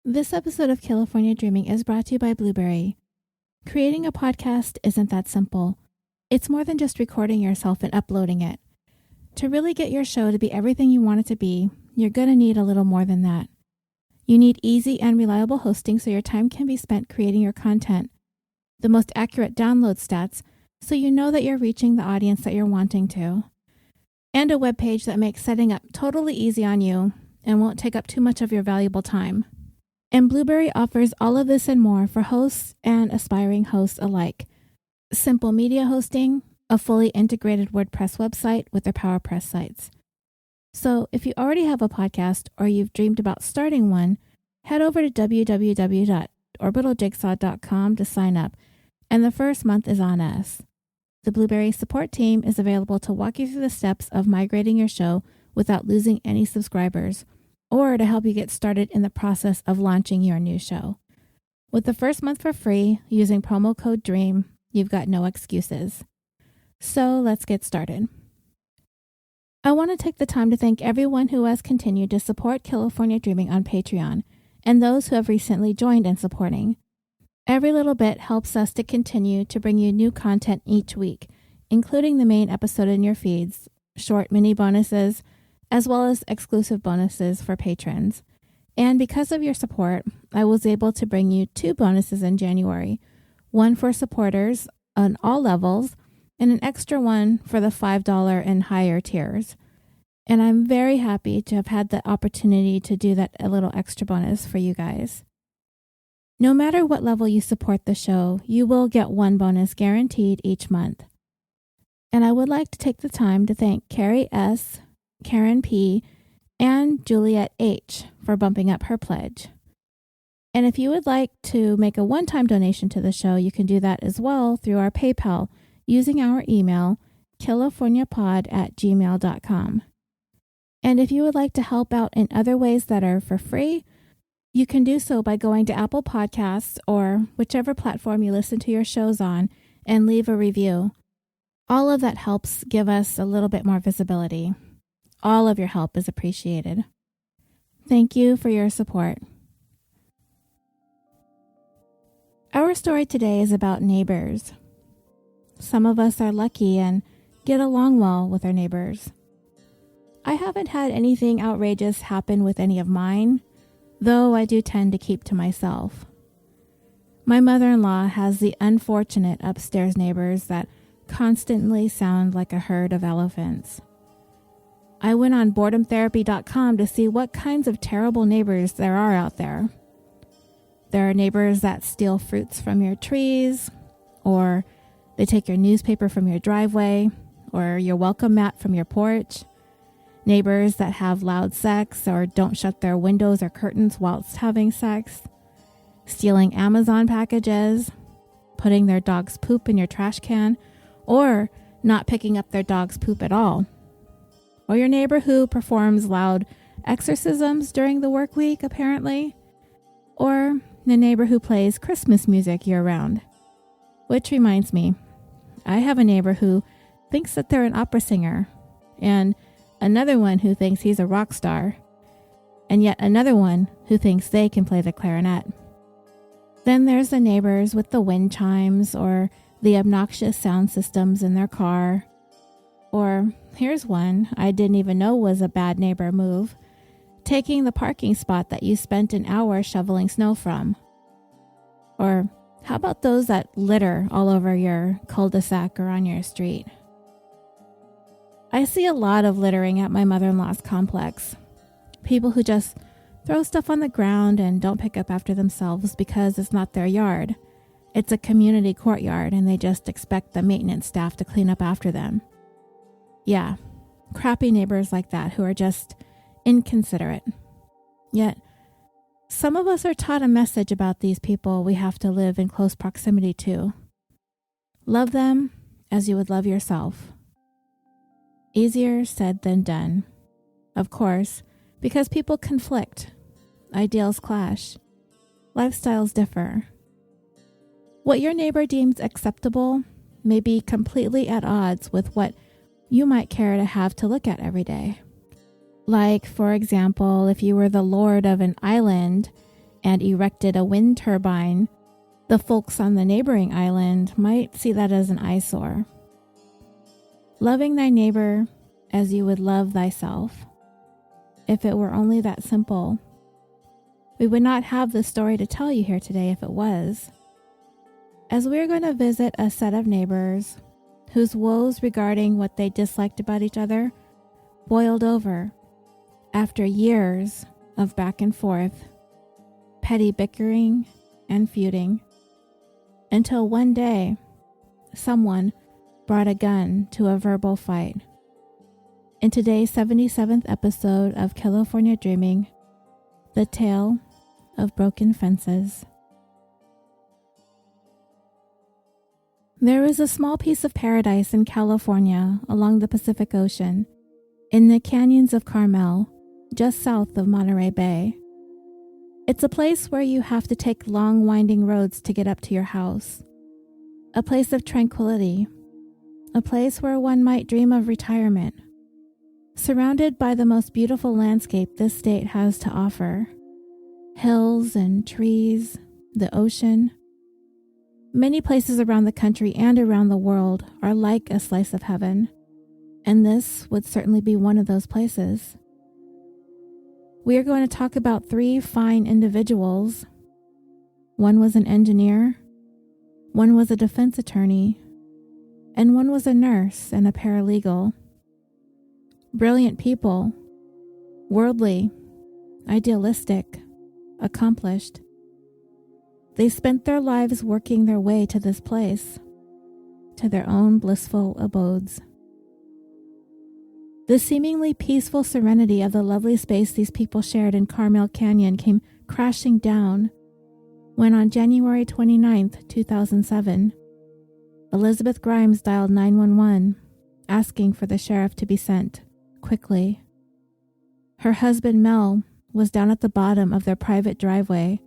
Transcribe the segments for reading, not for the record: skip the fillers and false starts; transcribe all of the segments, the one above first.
This episode of California Dreaming is brought to you by BLUBRRY. Creating a podcast isn't that simple. It's more than just recording yourself and uploading it. To really get your show to be everything you want it to be, you're going to need a little more than that. You need easy and reliable hosting so your time can be spent creating your content, the most accurate download stats so you know that you're reaching the audience that you're wanting to, and a web page that makes setting up totally easy on you and won't take up too much of your valuable time. And BLUBRRY offers all of this and more for hosts and aspiring hosts alike. Simple media hosting, a fully integrated WordPress website with their PowerPress sites. So if you already have a podcast or you've dreamed about starting one, head over to www.orbitaljigsaw.com to sign up, and the first month is on us. The BLUBRRY support team is available to walk you through the steps of migrating your show without losing any subscribers, or to help you get started in the process of launching your new show. With the first month for free, using promo code DREAM, you've got no excuses. So let's get started. I want to take the time to thank everyone who has continued to support California Dreaming on Patreon, and those who have recently joined in supporting. Every little bit helps us to continue to bring you new content each week, including the main episode in your feeds, short mini bonuses, as well as exclusive bonuses for patrons. And because of your support, I was able to bring you 2 bonuses in January, one for supporters on all levels, and an extra one for the $5 and higher tiers. And I'm very happy to have had the opportunity to do that a little extra bonus for you guys. No matter what level you support the show, you will get one bonus guaranteed each month. And I would like to take the time to thank Carrie S., Karen P., and Juliet H. for bumping up her pledge. And if you would like to make a one-time donation to the show, you can do that as well through our PayPal using our email, californiapod@gmail.com. And if you would like to help out in other ways that are for free, you can do so by going to Apple Podcasts or whichever platform you listen to your shows on and leave a review. All of that helps give us a little bit more visibility. All of your help is appreciated. Thank you for your support. Our story today is about neighbors. Some of us are lucky and get along well with our neighbors. I haven't had anything outrageous happen with any of mine, though I do tend to keep to myself. My mother-in-law has the unfortunate upstairs neighbors that constantly sound like a herd of elephants. I went on boredomtherapy.com to see what kinds of terrible neighbors there are out there. There are neighbors that steal fruits from your trees, or they take your newspaper from your driveway, or your welcome mat from your porch. Neighbors that have loud sex or don't shut their windows or curtains whilst having sex. Stealing Amazon packages, putting their dog's poop in your trash can, or not picking up their dog's poop at all. Or your neighbor who performs loud exorcisms during the work week, apparently. Or the neighbor who plays Christmas music year-round. Which reminds me, I have a neighbor who thinks that they're an opera singer, and another one who thinks he's a rock star, and yet another one who thinks they can play the clarinet. Then there's the neighbors with the wind chimes or the obnoxious sound systems in their car. Or here's one I didn't even know was a bad neighbor move, taking the parking spot that you spent an hour shoveling snow from. Or how about those that litter all over your cul-de-sac or on your street? I see a lot of littering at my mother-in-law's complex. People who just throw stuff on the ground and don't pick up after themselves because it's not their yard. It's a community courtyard and they just expect the maintenance staff to clean up after them. Yeah, crappy neighbors like that who are just inconsiderate. Yet, some of us are taught a message about these people we have to live in close proximity to. Love them as you would love yourself. Easier said than done. Of course, because people conflict, ideals clash, lifestyles differ. What your neighbor deems acceptable may be completely at odds with what you might care to have to look at every day. Like, for example, if you were the lord of an island and erected a wind turbine, the folks on the neighboring island might see that as an eyesore. Loving thy neighbor as you would love thyself. If it were only that simple. We would not have this story to tell you here today if it was. As we are going to visit a set of neighbors whose woes regarding what they disliked about each other boiled over after years of back and forth, petty bickering and feuding, until one day someone brought a gun to a verbal fight. In today's 77th episode of California Dreaming, the tale of broken fences. There is a small piece of paradise in California along the Pacific Ocean, in the canyons of Carmel, just south of Monterey Bay. It's a place where you have to take long winding roads to get up to your house. A place of tranquility. A place where one might dream of retirement. Surrounded by the most beautiful landscape this state has to offer. Hills and trees, the ocean. Many places around the country and around the world are like a slice of heaven, and this would certainly be one of those places. We are going to talk about 3 fine individuals. One was an engineer, one was a defense attorney, and one was a nurse and a paralegal. Brilliant people, worldly, idealistic, accomplished. They spent their lives working their way to this place, to their own blissful abodes. The seemingly peaceful serenity of the lovely space these people shared in Carmel Canyon came crashing down when on January 29th, 2007, Elizabeth Grimes dialed 911, asking for the sheriff to be sent, quickly. Her husband Mel was down at the bottom of their private driveway,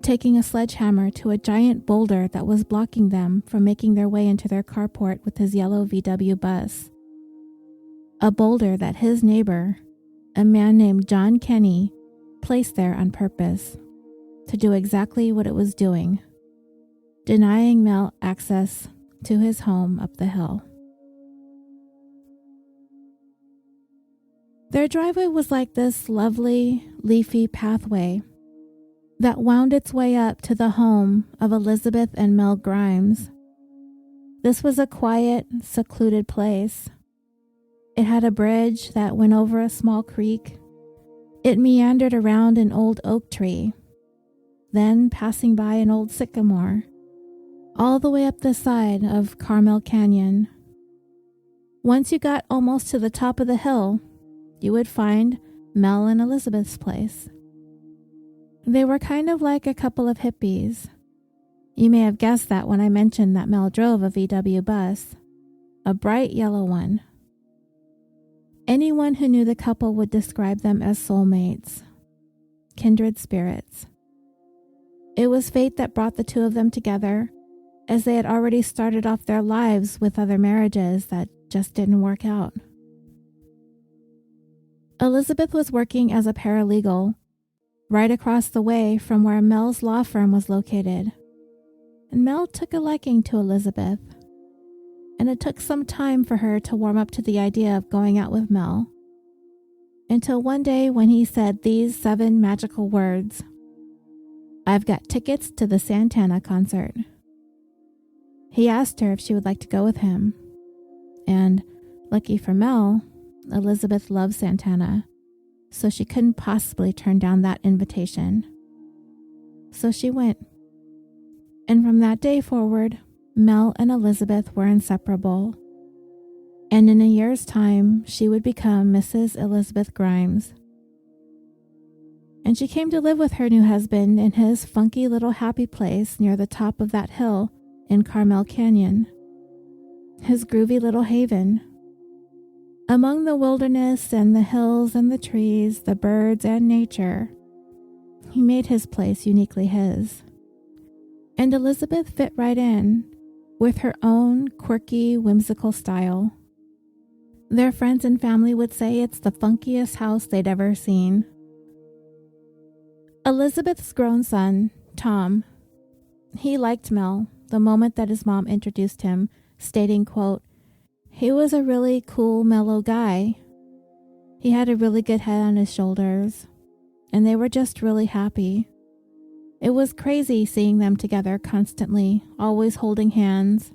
taking a sledgehammer to a giant boulder that was blocking them from making their way into their carport with his yellow VW bus. A boulder that his neighbor, a man named John Kenney, placed there on purpose to do exactly what it was doing, denying Mel access to his home up the hill. Their driveway was like this lovely, leafy pathway that wound its way up to the home of Elizabeth and Mel Grimes. This was a quiet, secluded place. It had a bridge that went over a small creek. It meandered around an old oak tree, then passing by an old sycamore, all the way up the side of Carmel Canyon. Once you got almost to the top of the hill, you would find Mel and Elizabeth's place. They were kind of like a couple of hippies. You may have guessed that when I mentioned that Mel drove a VW bus, a bright yellow one. Anyone who knew the couple would describe them as soulmates, kindred spirits. It was fate that brought the two of them together, as they had already started off their lives with other marriages that just didn't work out. Elizabeth was working as a paralegal right across the way from where Mel's law firm was located, and Mel took a liking to Elizabeth, and it took some time for her to warm up to the idea of going out with Mel, until one day when he said these 7 magical words: "I've got tickets to the Santana concert." He asked her if she would like to go with him, and lucky for Mel, Elizabeth loved Santana, so she couldn't possibly turn down that invitation. So she went. And from that day forward, Mel and Elizabeth were inseparable. And in a year's time, she would become Mrs. Elizabeth Grimes. And she came to live with her new husband in his funky little happy place near the top of that hill in Carmel Canyon, his groovy little haven. Among the wilderness and the hills and the trees, the birds and nature, he made his place uniquely his. And Elizabeth fit right in with her own quirky, whimsical style. Their friends and family would say it's the funkiest house they'd ever seen. Elizabeth's grown son, Tom, he liked Mel the moment that his mom introduced him, stating, quote, "He was a really cool, mellow guy. He had a really good head on his shoulders, and they were just really happy. It was crazy seeing them together constantly, always holding hands.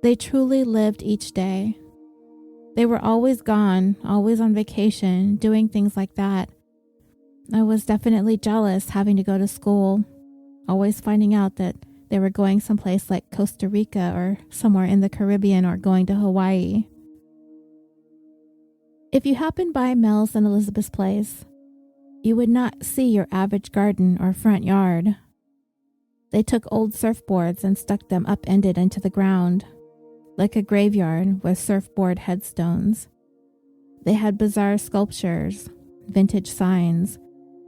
They truly lived each day. They were always gone, always on vacation, doing things like that. I was definitely jealous having to go to school, always finding out that they were going someplace like Costa Rica or somewhere in the Caribbean or going to Hawaii." If you happened by Mel's and Elizabeth's place, you would not see your average garden or front yard. They took old surfboards and stuck them upended into the ground, like a graveyard with surfboard headstones. They had bizarre sculptures, vintage signs,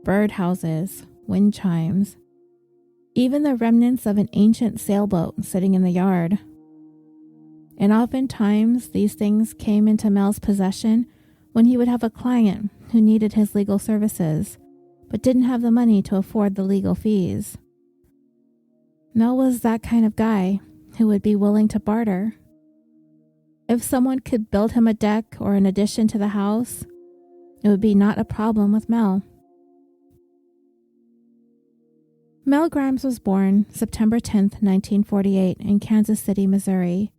birdhouses, wind chimes, even the remnants of an ancient sailboat sitting in the yard. And oftentimes these things came into Mel's possession when he would have a client who needed his legal services, but didn't have the money to afford the legal fees. Mel was that kind of guy who would be willing to barter. If someone could build him a deck or an addition to the house, it would be not a problem with Mel. Mel Grimes was born September 10th, 1948 in Kansas City, Missouri,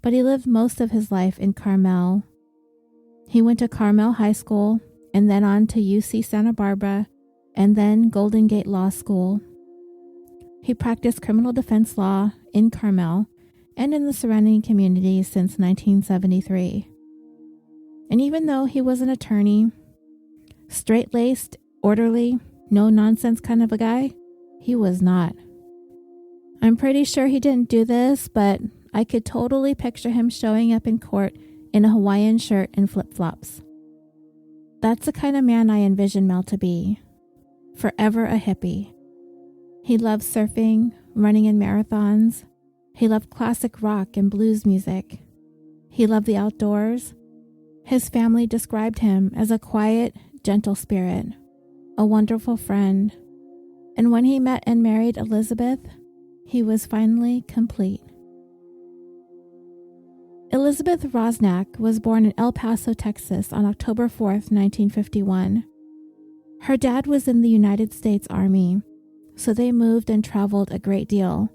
but he lived most of his life in Carmel. He went to Carmel High School and then on to UC Santa Barbara and then Golden Gate Law School. He practiced criminal defense law in Carmel and in the surrounding communities since 1973. And even though he was an attorney, straight-laced, orderly, no-nonsense kind of a guy, he was not. I'm pretty sure he didn't do this, but I could totally picture him showing up in court in a Hawaiian shirt and flip-flops. That's the kind of man I envision Mel to be. Forever a hippie. He loved surfing, running in marathons. He loved classic rock and blues music. He loved the outdoors. His family described him as a quiet, gentle spirit, a wonderful friend. And when he met and married Elizabeth, he was finally complete. Elizabeth Rosnack was born in El Paso, Texas on October 4th, 1951. Her dad was in the United States Army, so they moved and traveled a great deal,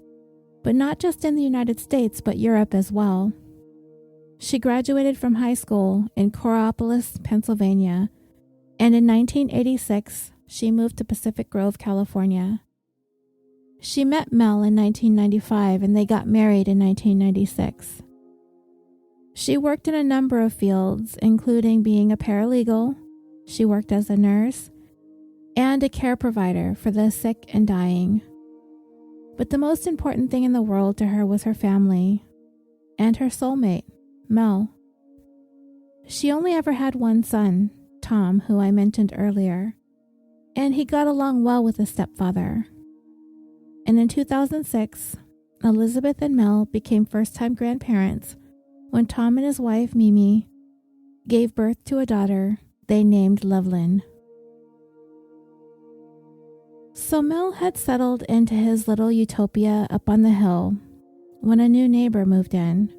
but not just in the United States, but Europe as well. She graduated from high school in Coraopolis, Pennsylvania, and in 1986, she moved to Pacific Grove, California. She met Mel in 1995 and they got married in 1996. She worked in a number of fields, including being a paralegal. She worked as a nurse and a care provider for the sick and dying. But the most important thing in the world to her was her family and her soulmate, Mel. She only ever had one son, Tom, who I mentioned earlier, and he got along well with his stepfather. And in 2006, Elizabeth and Mel became first-time grandparents when Tom and his wife, Mimi, gave birth to a daughter they named Lovelyn. So Mel had settled into his little utopia up on the hill when a new neighbor moved in.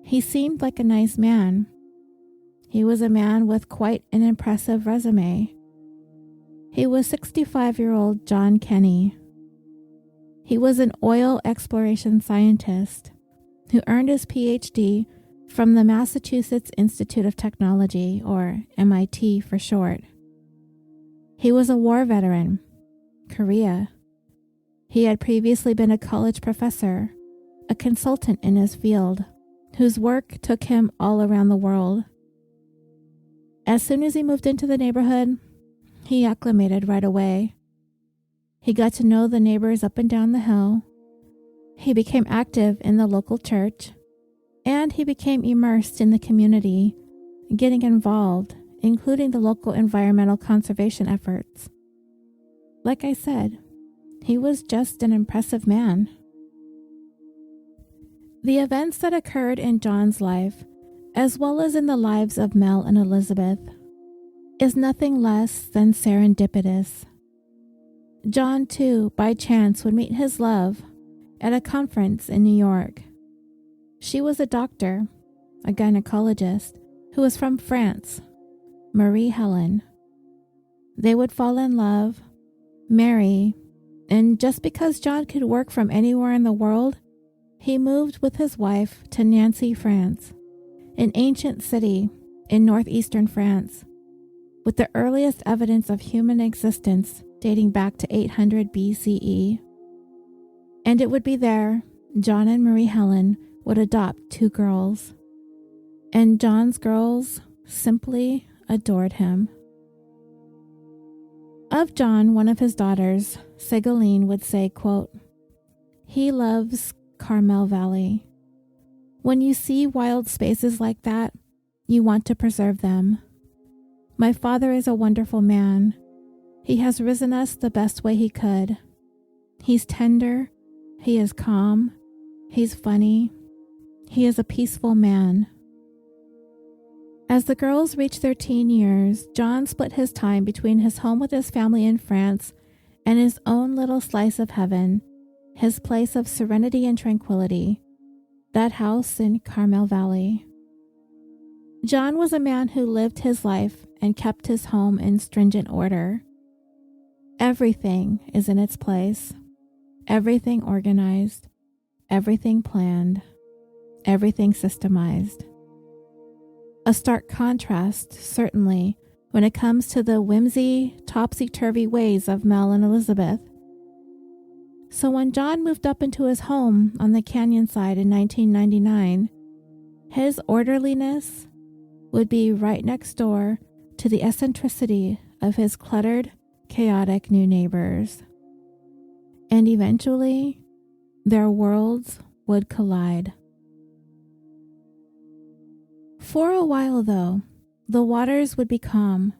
He seemed like a nice man. He was a man with quite an impressive resume. He was 65-year-old John Kenney. He was an oil exploration scientist who earned his PhD from the Massachusetts Institute of Technology, or MIT for short. He was a war veteran, Korea. He had previously been a college professor, a consultant in his field, whose work took him all around the world. As soon as he moved into the neighborhood, he acclimated right away. He got to know the neighbors up and down the hill. He became active in the local church, and he became immersed in the community, getting involved, including the local environmental conservation efforts. Like I said, he was just an impressive man. The events that occurred in John's life, as well as in the lives of Mel and Elizabeth, is nothing less than serendipitous. John, too, by chance would meet his love at a conference in New York. She was a doctor, a gynecologist, who was from France, Marie Helen. They would fall in love, marry, and just because John could work from anywhere in the world, he moved with his wife to Nancy, France, an ancient city in northeastern France, with the earliest evidence of human existence dating back to 800 BCE. And it would be there John and Marie Helen would adopt 2 girls. And John's girls simply adored him. Of John, one of his daughters, Ségolène, would say, quote, "He loves Carmel Valley. When you see wild spaces like that, you want to preserve them. My father is a wonderful man. He has risen us the best way he could. He's tender, he is calm, he's funny, he is a peaceful man." As the girls reached their teen years, John split his time between his home with his family in France and his own little slice of heaven, his place of serenity and tranquility, that house in Carmel Valley. John was a man who lived his life and kept his home in stringent order. Everything is in its place, everything organized, everything planned, everything systemized. A stark contrast, certainly, when it comes to the whimsy, topsy-turvy ways of Mel and Elizabeth. So when John moved up into his home on the canyon side in 1999, his orderliness would be right next door to the eccentricity of his cluttered, chaotic new neighbors. And eventually, their worlds would collide. For a while, though, the waters would be calm.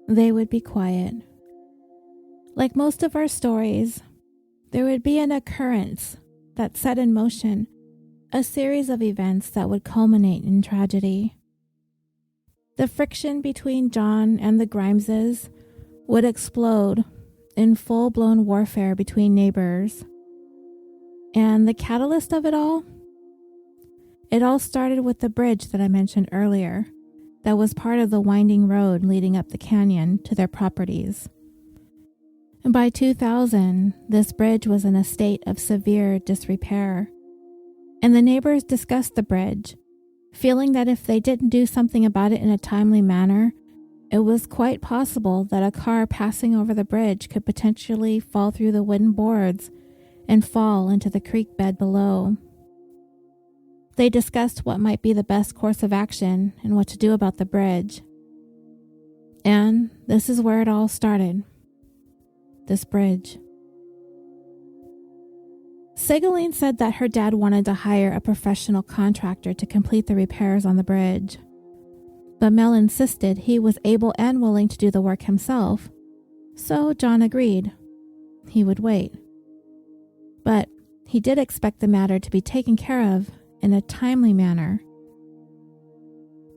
They would be quiet. Like most of our stories, there would be an occurrence that set in motion a series of events that would culminate in tragedy. The friction between John and the Grimeses would explode in full-blown warfare between neighbors. And the catalyst of it all started with the bridge that I mentioned earlier that was part of the winding road leading up the canyon to their properties. And by 2000, this bridge was in a state of severe disrepair, and the neighbors discussed the bridge, feeling that if they didn't do something about it in a timely manner, it was quite possible that a car passing over the bridge could potentially fall through the wooden boards and fall into the creek bed below. They discussed what might be the best course of action and what to do about the bridge. And this is where it all started. This bridge. Ségolène said that her dad wanted to hire a professional contractor to complete the repairs on the bridge. But Mel insisted he was able and willing to do the work himself, so John agreed. He would wait. But he did expect the matter to be taken care of in a timely manner.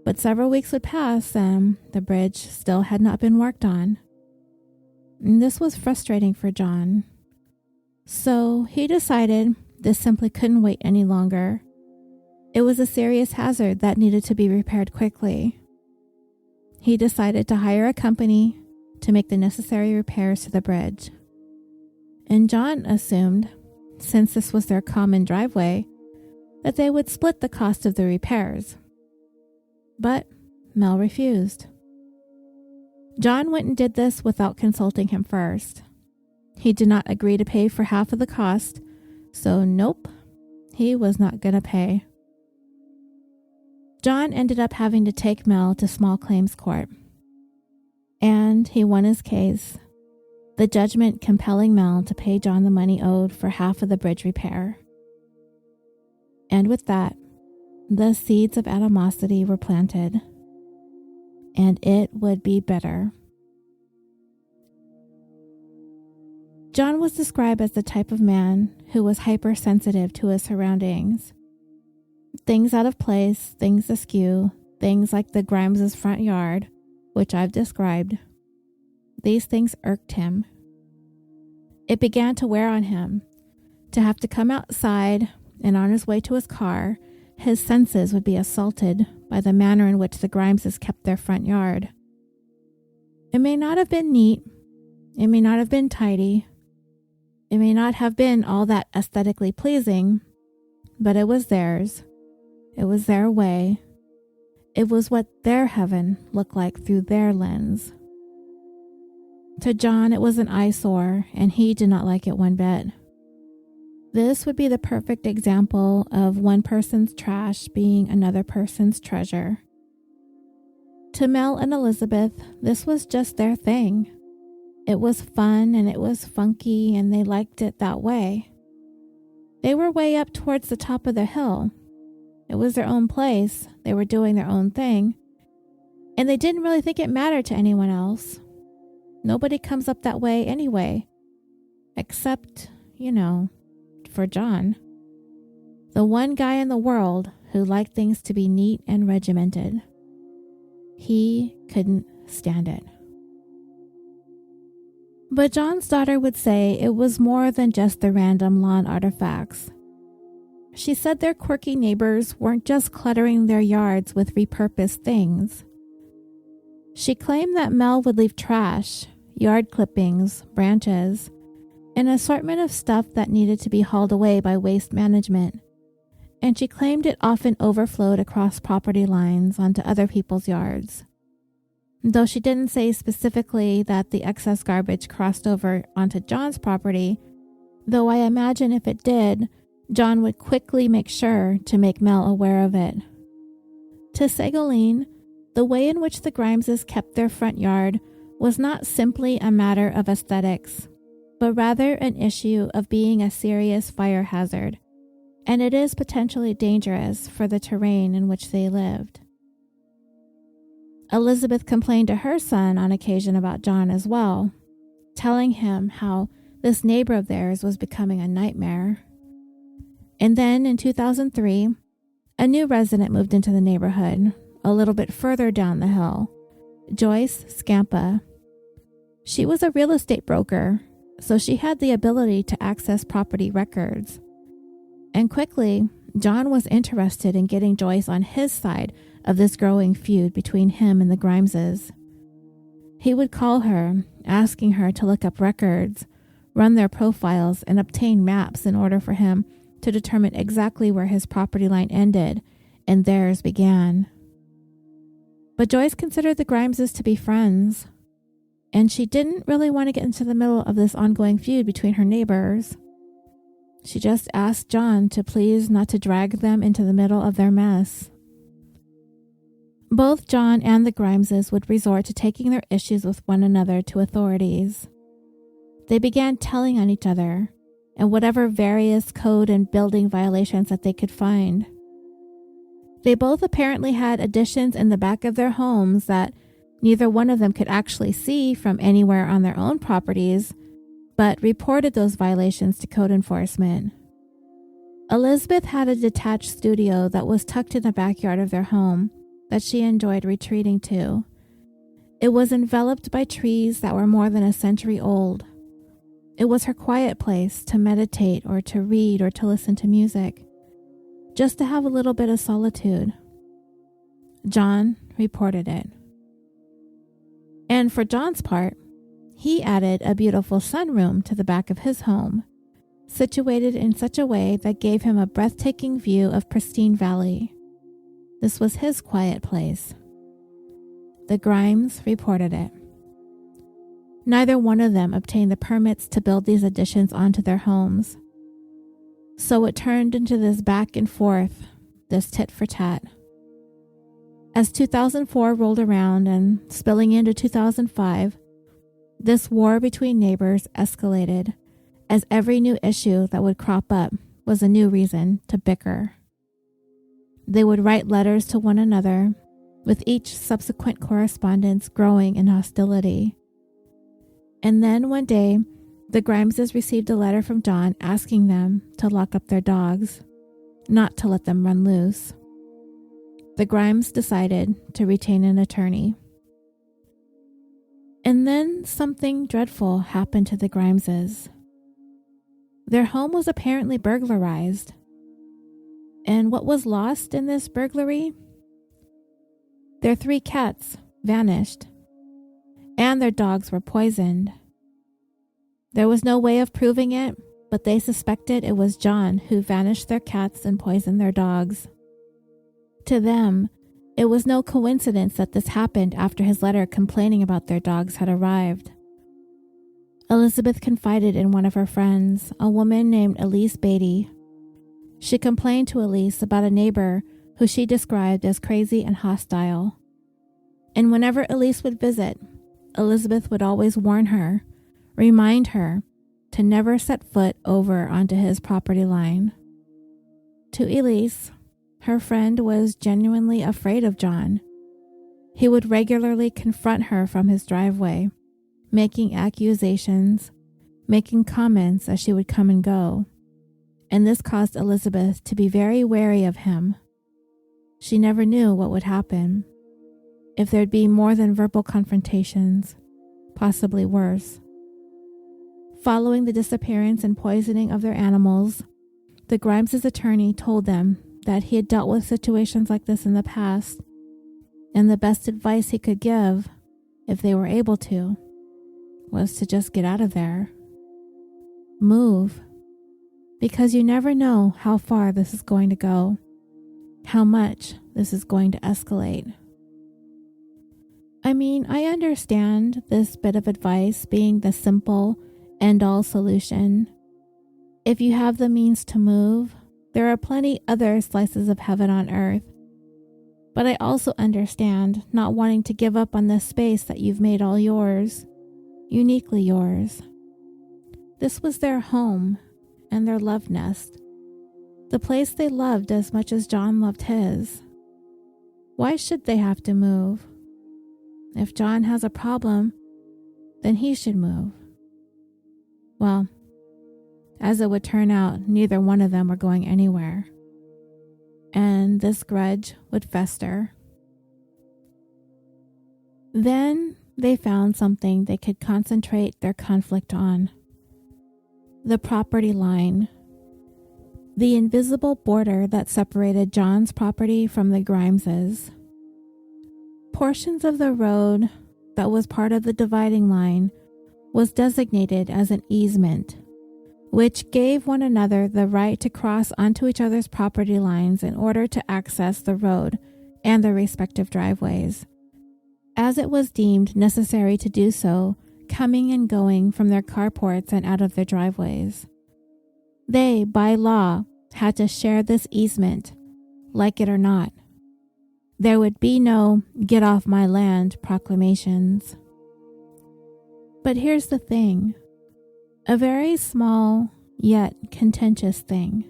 But several weeks would pass and the bridge still had not been worked on. And this was frustrating for John. So he decided this simply couldn't wait any longer. It was a serious hazard that needed to be repaired quickly. He decided to hire a company to make the necessary repairs to the bridge. And John assumed, since this was their common driveway, that they would split the cost of the repairs. But Mel refused. John went and did this without consulting him first. He did not agree to pay for half of the cost, so nope, he was not going to pay. John ended up having to take Mel to small claims court. And he won his case, the judgment compelling Mel to pay John the money owed for half of the bridge repair. And with that, the seeds of animosity were planted. And it would be better. John was described as the type of man who was hypersensitive to his surroundings. Things out of place, things askew, things like the Grimes' front yard, which I've described. These things irked him. It began to wear on him. To have to come outside, and on his way to his car, his senses would be assaulted by the manner in which the Grimeses kept their front yard. It may not have been neat. It may not have been tidy. It may not have been all that aesthetically pleasing, but it was theirs. It was their way. It was what their heaven looked like through their lens. To John, it was an eyesore, and he did not like it one bit. This would be the perfect example of one person's trash being another person's treasure. To Mel and Elizabeth, this was just their thing. It was fun and it was funky, and they liked it that way. They were way up towards the top of the hill. It was their own place. They were doing their own thing. And they didn't really think it mattered to anyone else. Nobody comes up that way anyway. Except, for John. The one guy in the world who liked things to be neat and regimented. He couldn't stand it. But John's daughter would say it was more than just the random lawn artifacts. She said their quirky neighbors weren't just cluttering their yards with repurposed things. She claimed that Mel would leave trash, yard clippings, branches, an assortment of stuff that needed to be hauled away by waste management, and she claimed it often overflowed across property lines onto other people's yards. Though she didn't say specifically that the excess garbage crossed over onto John's property, though I imagine if it did, John would quickly make sure to make Mel aware of it. To Ségolène, the way in which the Grimeses kept their front yard was not simply a matter of aesthetics, but rather an issue of being a serious fire hazard, and it is potentially dangerous for the terrain in which they lived. Elizabeth complained to her son on occasion about John as well, telling him how this neighbor of theirs was becoming a nightmare. And then in 2003, a new resident moved into the neighborhood, a little bit further down the hill, Joyce Scampa. She was a real estate broker, so she had the ability to access property records. And quickly, John was interested in getting Joyce on his side of this growing feud between him and the Grimeses. He would call her, asking her to look up records, run their profiles, and obtain maps in order for him to determine exactly where his property line ended and theirs began. But Joyce considered the Grimeses to be friends, and she didn't really want to get into the middle of this ongoing feud between her neighbors. She just asked John to please not to drag them into the middle of their mess. Both John and the Grimeses would resort to taking their issues with one another to authorities. They began telling on each other and whatever various code and building violations that they could find. They both apparently had additions in the back of their homes that neither one of them could actually see from anywhere on their own properties, but reported those violations to code enforcement. Elizabeth had a detached studio that was tucked in the backyard of their home that she enjoyed retreating to. It was enveloped by trees that were more than a century old. It was her quiet place to meditate or to read or to listen to music, just to have a little bit of solitude. John reported it. And for John's part, he added a beautiful sunroom to the back of his home, situated in such a way that gave him a breathtaking view of pristine valley. This was his quiet place. The Grimes reported it. Neither one of them obtained the permits to build these additions onto their homes. So it turned into this back and forth, this tit for tat. As 2004 rolled around and spilling into 2005, this war between neighbors escalated, as every new issue that would crop up was a new reason to bicker. They would write letters to one another, with each subsequent correspondence growing in hostility. And then one day, the Grimeses received a letter from John asking them to lock up their dogs, not to let them run loose. The Grimes decided to retain an attorney. And then something dreadful happened to the Grimeses. Their home was apparently burglarized. And what was lost in this burglary? Their 3 cats vanished, and their dogs were poisoned. There was no way of proving it, but they suspected it was John who vanished their cats and poisoned their dogs. To them, it was no coincidence that this happened after his letter complaining about their dogs had arrived. Elizabeth confided in one of her friends, a woman named Elise Beatty. She complained to Elise about a neighbor who she described as crazy and hostile. And whenever Elise would visit, Elizabeth would always warn her, remind her to never set foot over onto his property line. To Elise, her friend was genuinely afraid of John. He would regularly confront her from his driveway, making accusations, making comments as she would come and go. And this caused Elizabeth to be very wary of him. She never knew what would happen, if there'd be more than verbal confrontations, possibly worse. Following the disappearance and poisoning of their animals, the Grimes' attorney told them that he had dealt with situations like this in the past, and the best advice he could give, if they were able to, was to just get out of there. Move. Because you never know how far this is going to go, how much this is going to escalate. I mean, I understand this bit of advice being the simple end-all solution. If you have the means to move, there are plenty other slices of heaven on earth. But I also understand not wanting to give up on this space that you've made all yours, uniquely yours. This was their home and their love nest, the place they loved as much as John loved his. Why should they have to move? If John has a problem, then he should move. Well, as it would turn out, neither one of them were going anywhere, and this grudge would fester. Then they found something they could concentrate their conflict on. The property line. The invisible border that separated John's property from the Grimes's. Portions of the road that was part of the dividing line was designated as an easement, which gave one another the right to cross onto each other's property lines in order to access the road and their respective driveways, as it was deemed necessary to do so, coming and going from their carports and out of their driveways. They, by law, had to share this easement, like it or not. There would be no "get off my land" proclamations. But here's the thing, a very small yet contentious thing.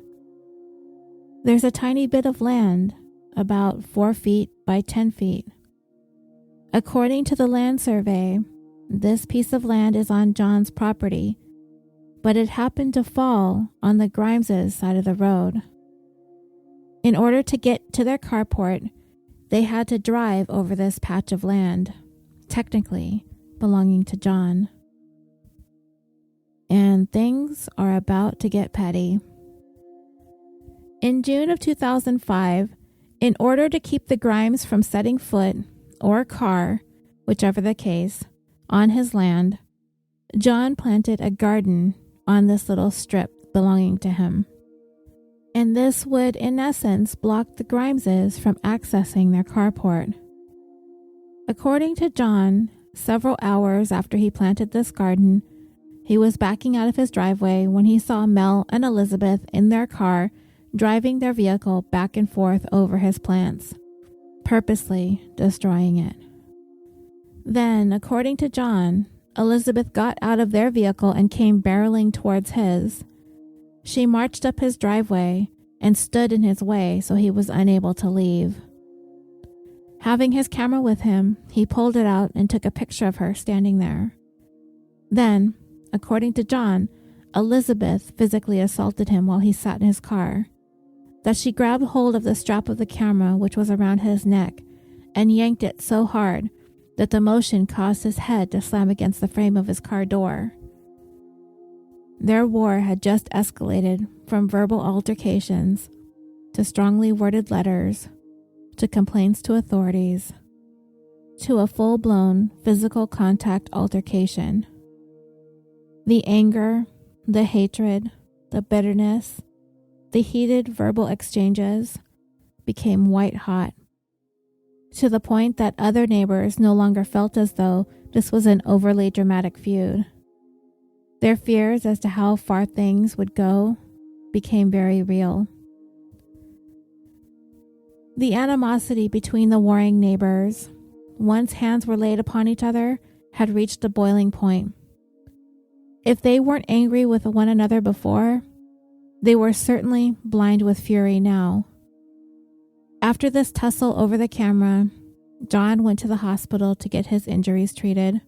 There's a tiny bit of land, about 4 feet by 10 feet. According to the land survey, this piece of land is on John's property, but it happened to fall on the Grimes' side of the road. In order to get to their carport, they had to drive over this patch of land, technically belonging to John. And things are about to get petty. In June of 2005, in order to keep the Grimes from setting foot or car, whichever the case, on his land, John planted a garden on this little strip belonging to him. And this would, in essence, block the Grimeses from accessing their carport. According to John, several hours after he planted this garden, he was backing out of his driveway when he saw Mel and Elizabeth in their car driving their vehicle back and forth over his plants, purposely destroying it. Then, according to John, Elizabeth got out of their vehicle and came barreling towards his. She marched up his driveway and stood in his way so he was unable to leave. Having his camera with him, he pulled it out and took a picture of her standing there. Then, according to John, Elizabeth physically assaulted him while he sat in his car. That she grabbed hold of the strap of the camera, which was around his neck, and yanked it so hard that the motion caused his head to slam against the frame of his car door. Their war had just escalated from verbal altercations to strongly worded letters to complaints to authorities to a full-blown physical contact altercation. The anger, the hatred, the bitterness, the heated verbal exchanges became white hot, to the point that other neighbors no longer felt as though this was an overly dramatic feud. Their fears as to how far things would go became very real. The animosity between the warring neighbors, once hands were laid upon each other, had reached a boiling point. If they weren't angry with one another before, they were certainly blind with fury now. After this tussle over the camera, John went to the hospital to get his injuries treated.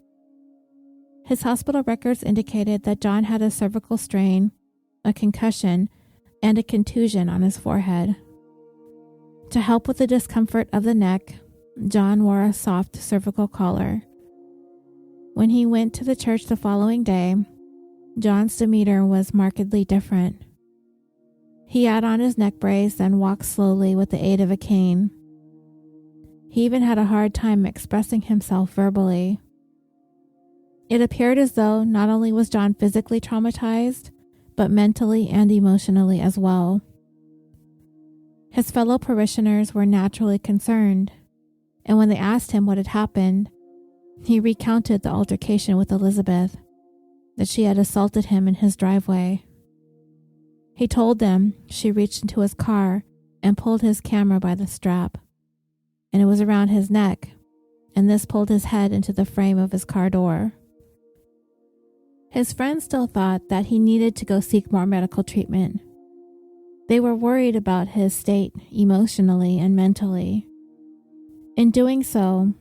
His hospital records indicated that John had a cervical strain, a concussion, and a contusion on his forehead. To help with the discomfort of the neck, John wore a soft cervical collar. When he went to the church the following day, John's demeanor was markedly different. He had on his neck brace and walked slowly with the aid of a cane. He even had a hard time expressing himself verbally. It appeared as though not only was John physically traumatized, but mentally and emotionally as well. His fellow parishioners were naturally concerned, and when they asked him what had happened, he recounted the altercation with Elizabeth, that she had assaulted him in his driveway. He told them she reached into his car and pulled his camera by the strap, and it was around his neck, and this pulled his head into the frame of his car door. His friends still thought that he needed to go seek more medical treatment. They were worried about his state emotionally and mentally. In doing so,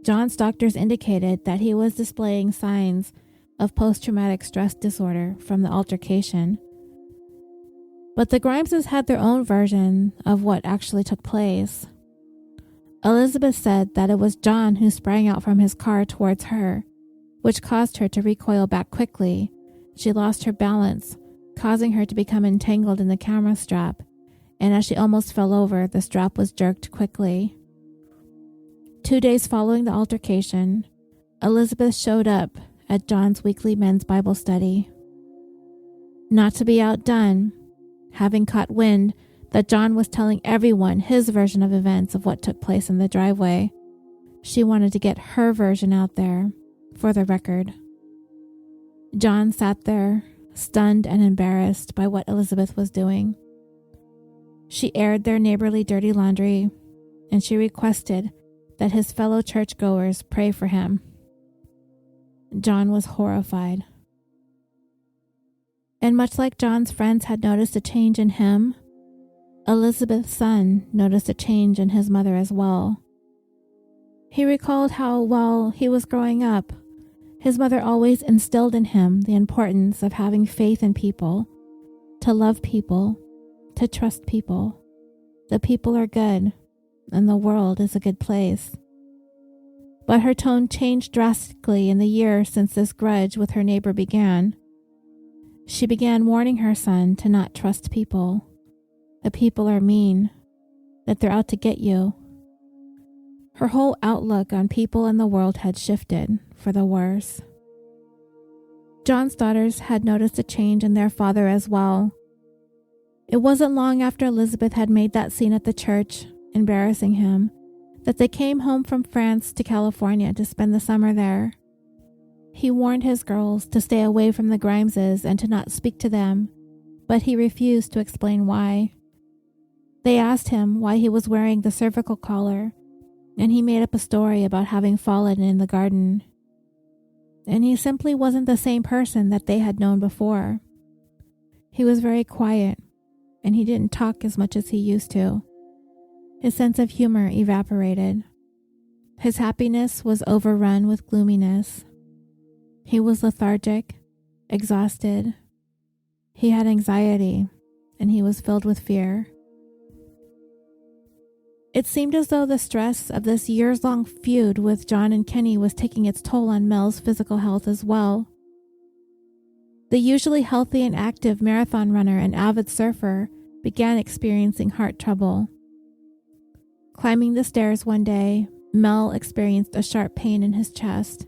John's doctors indicated that he was displaying signs of post-traumatic stress disorder from the altercation. But the Grimeses had their own version of what actually took place. Elizabeth said that it was John who sprang out from his car towards her, which caused her to recoil back quickly. She lost her balance, causing her to become entangled in the camera strap, and as she almost fell over, the strap was jerked quickly. 2 days following the altercation, Elizabeth showed up at John's weekly men's Bible study. Not to be outdone, having caught wind that John was telling everyone his version of events of what took place in the driveway, she wanted to get her version out there for the record. John sat there, stunned and embarrassed by what Elizabeth was doing. She aired their neighborly dirty laundry, and she requested that his fellow churchgoers pray for him. John was horrified. And much like John's friends had noticed a change in him, Elizabeth's son noticed a change in his mother as well. He recalled how, while he was growing up, his mother always instilled in him the importance of having faith in people, to love people, to trust people. The people are good, and the world is a good place. But her tone changed drastically in the year since this grudge with her neighbor began. She began warning her son to not trust people. The people are mean, that they're out to get you. Her whole outlook on people and the world had shifted for the worse. John's daughters had noticed a change in their father as well. It wasn't long after Elizabeth had made that scene at the church, embarrassing him, that they came home from France to California to spend the summer there. He warned his girls to stay away from the Grimeses and to not speak to them, but he refused to explain why. They asked him why he was wearing the cervical collar, and he made up a story about having fallen in the garden. And he simply wasn't the same person that they had known before. He was very quiet, and he didn't talk as much as he used to. His sense of humor evaporated. His happiness was overrun with gloominess. He was lethargic, exhausted. He had anxiety, and he was filled with fear. It seemed as though the stress of this years-long feud with John and Kenney was taking its toll on Mel's physical health as well. The usually healthy and active marathon runner and avid surfer began experiencing heart trouble. Climbing the stairs one day, Mel experienced a sharp pain in his chest.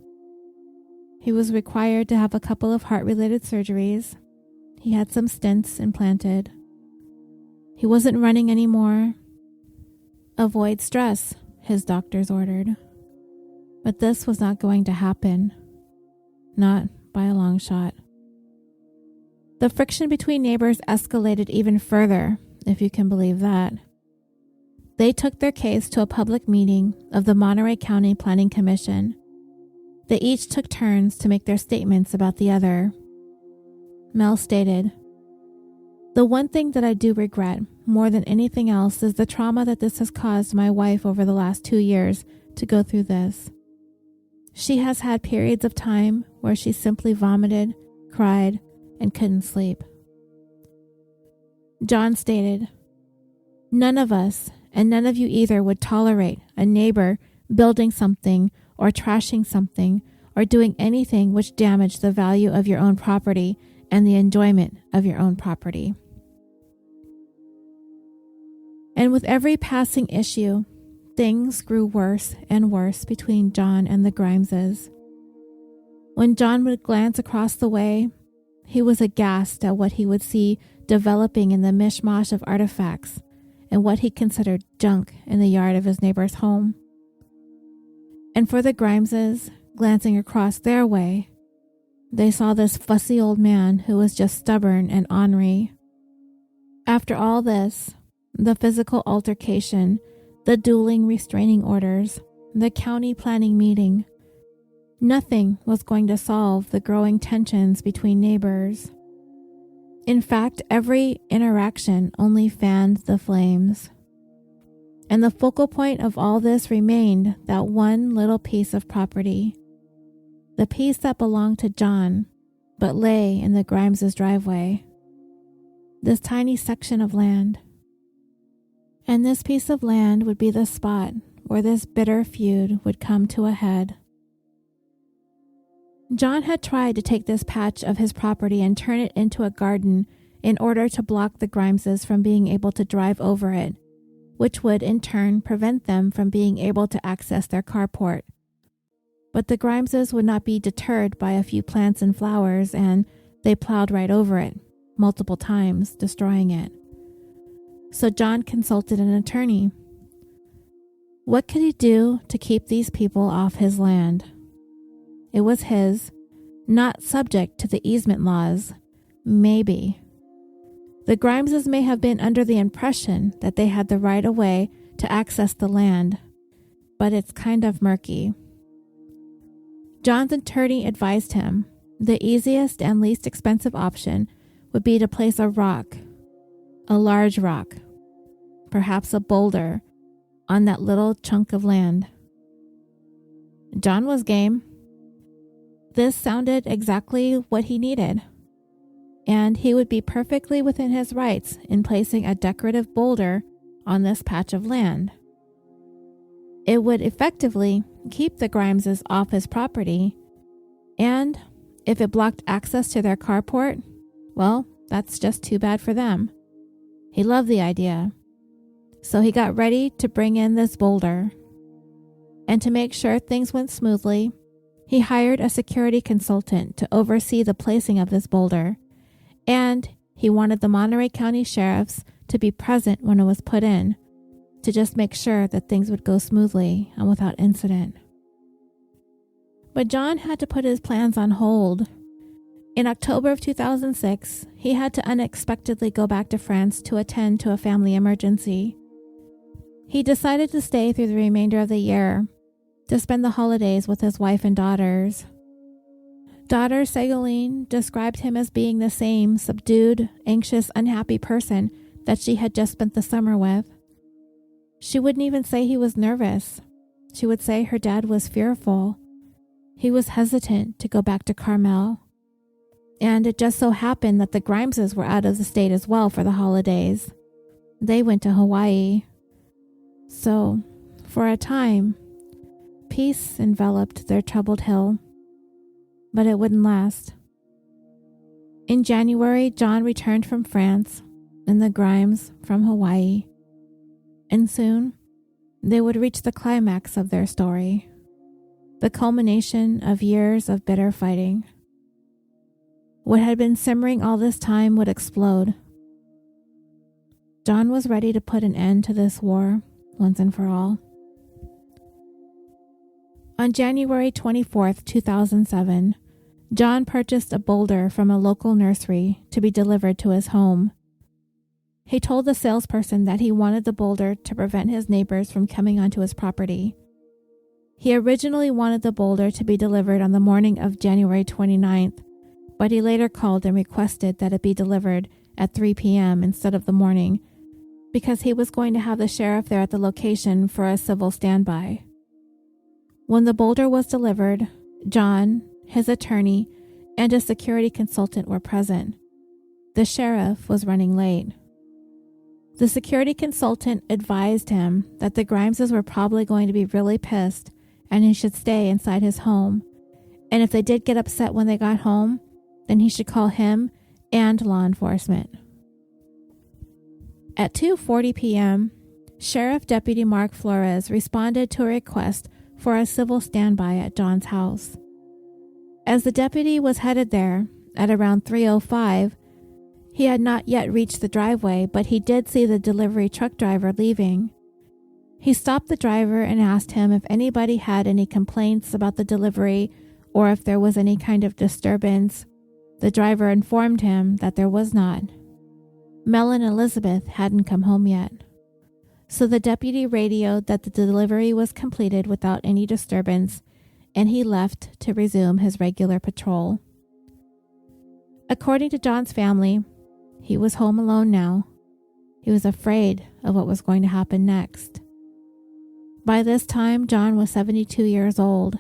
He was required to have a couple of heart-related surgeries. He had some stents implanted. He wasn't running anymore. Avoid stress, his doctors ordered. But this was not going to happen. Not by a long shot. The friction between neighbors escalated even further, if you can believe that. They took their case to a public meeting of the Monterey County Planning Commission. They each took turns to make their statements about the other. Mel stated, "The one thing that I do regret more than anything else is the trauma that this has caused my wife over the last 2 years to go through this. She has had periods of time where she simply vomited, cried, and couldn't sleep." John stated, "None of us, and none of you either, would tolerate a neighbor building something or trashing something or doing anything which damaged the value of your own property and the enjoyment of your own property." And with every passing issue, things grew worse and worse between John and the Grimeses. When John would glance across the way, he was aghast at what he would see developing in the mishmash of artifacts and what he considered junk in the yard of his neighbor's home. And for the Grimeses, glancing across their way, they saw this fussy old man who was just stubborn and ornery. After all this, the physical altercation, the dueling restraining orders, the county planning meeting, nothing was going to solve the growing tensions between neighbors. In fact, every interaction only fanned the flames. And the focal point of all this remained that one little piece of property, the piece that belonged to John, but lay in the Grimes' driveway. This tiny section of land. And this piece of land would be the spot where this bitter feud would come to a head. John had tried to take this patch of his property and turn it into a garden in order to block the Grimeses from being able to drive over it, which would in turn prevent them from being able to access their carport. But the Grimeses would not be deterred by a few plants and flowers, and they plowed right over it, multiple times, destroying it. So John consulted an attorney. What could he do to keep these people off his land? It was his, not subject to the easement laws. Maybe. The Grimeses may have been under the impression that they had the right of way to access the land, but it's kind of murky. John's attorney advised him the easiest and least expensive option would be to place a rock, a large rock, perhaps a boulder, on that little chunk of land. John was game. This sounded exactly what he needed, and he would be perfectly within his rights in placing a decorative boulder on this patch of land. It would effectively keep the Grimeses off his property, and if it blocked access to their carport, well, that's just too bad for them. He loved the idea, so he got ready to bring in this boulder. And to make sure things went smoothly, he hired a security consultant to oversee the placing of this boulder, and he wanted the Monterey County sheriffs to be present when it was put in, to just make sure that things would go smoothly and without incident. But John had to put his plans on hold. In October of 2006, he had to unexpectedly go back to France to attend to a family emergency. He decided to stay through the remainder of the year, to spend the holidays with his wife and daughters. Daughter Ségolène described him as being the same subdued, anxious, unhappy person that she had just spent the summer with. She wouldn't even say he was nervous. She would say her dad was fearful. He was hesitant to go back to Carmel. And it just so happened that the Grimeses were out of the state as well for the holidays. They went to Hawaii. So, for a time, peace enveloped their troubled hill, but it wouldn't last. In January, John returned from France and the Grimes from Hawaii. And soon, they would reach the climax of their story, the culmination of years of bitter fighting. What had been simmering all this time would explode. John was ready to put an end to this war once and for all. On January 24th, 2007, John purchased a boulder from a local nursery to be delivered to his home. He told the salesperson that he wanted the boulder to prevent his neighbors from coming onto his property. He originally wanted the boulder to be delivered on the morning of January 29th, but he later called and requested that it be delivered at 3 p.m. instead of the morning, because he was going to have the sheriff there at the location for a civil standby. When the boulder was delivered, John, his attorney, and a security consultant were present. The sheriff was running late. The security consultant advised him that the Grimeses were probably going to be really pissed and he should stay inside his home, and if they did get upset when they got home, then he should call him and law enforcement. At 2:40 p.m., Sheriff Deputy Mark Flores responded to a request for a civil standby at John's house. As the deputy was headed there at around 3:05, he had not yet reached the driveway, but he did see the delivery truck driver leaving. He stopped the driver and asked him if anybody had any complaints about the delivery or if there was any kind of disturbance. The driver informed him that there was not. Mel and Elizabeth hadn't come home yet. So the deputy radioed that the delivery was completed without any disturbance, and he left to resume his regular patrol. According to John's family, he was home alone now. He was afraid of what was going to happen next. By this time, John was 72 years old,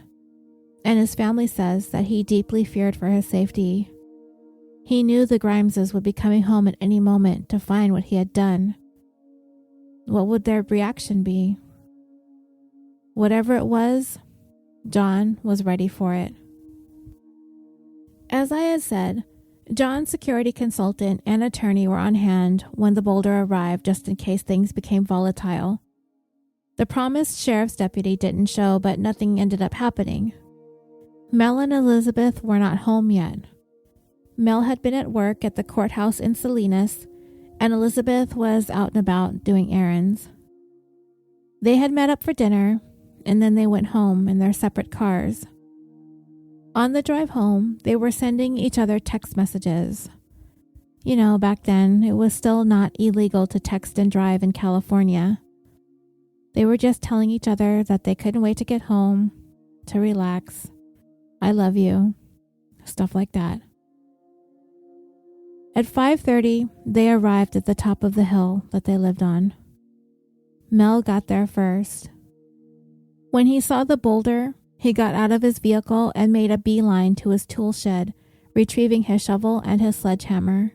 and his family says that he deeply feared for his safety. He knew the Grimeses would be coming home at any moment to find what he had done. What would their reaction be? Whatever it was, John was ready for it. As I had said, John's security consultant and attorney were on hand when the boulder arrived just in case things became volatile. The promised sheriff's deputy didn't show, but nothing ended up happening. Mel and Elizabeth were not home yet. Mel had been at work at the courthouse in Salinas, and Elizabeth was out and about doing errands. They had met up for dinner, and then they went home in their separate cars. On the drive home, they were sending each other text messages. You know, back then, it was still not illegal to text and drive in California. They were just telling each other that they couldn't wait to get home, to relax. I love you. Stuff like that. At 5:30, they arrived at the top of the hill that they lived on. Mel got there first. When he saw the boulder, he got out of his vehicle and made a beeline to his tool shed, retrieving his shovel and his sledgehammer.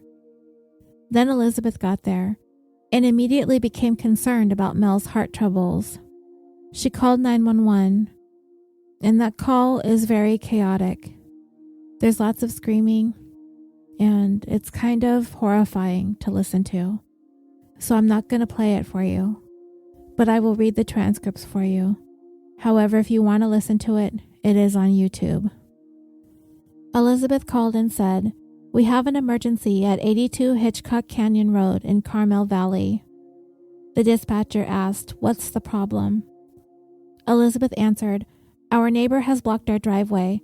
Then Elizabeth got there and immediately became concerned about Mel's heart troubles. She called 911, and that call is very chaotic. There's lots of screaming, and it's kind of horrifying to listen to. So I'm not going to play it for you, but I will read the transcripts for you. However, if you want to listen to it, it is on YouTube. Elizabeth called and said, "We have an emergency at 82 Hitchcock Canyon Road in Carmel Valley." The dispatcher asked, "What's the problem?" Elizabeth answered, "Our neighbor has blocked our driveway.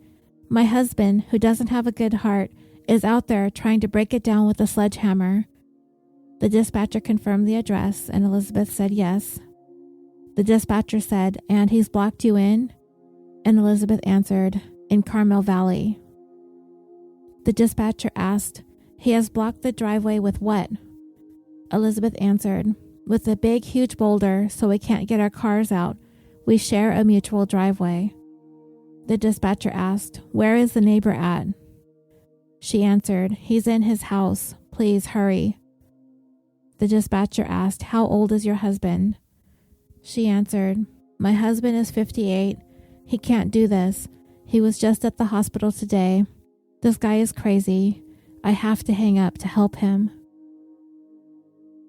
My husband, who doesn't have a good heart, is out there trying to break it down with a sledgehammer." The dispatcher confirmed the address, and Elizabeth said yes. The dispatcher said, "And he's blocked you in?" And Elizabeth answered, "In Carmel Valley." The dispatcher asked, "He has blocked the driveway with what?" Elizabeth answered, "With a big, huge boulder, so we can't get our cars out. We share a mutual driveway." The dispatcher asked, "Where is the neighbor at?" She answered, "He's in his house. Please hurry." The dispatcher asked, "How old is your husband?" She answered, "My husband is 58. He can't do this. He was just at the hospital today. This guy is crazy. I have to hang up to help him.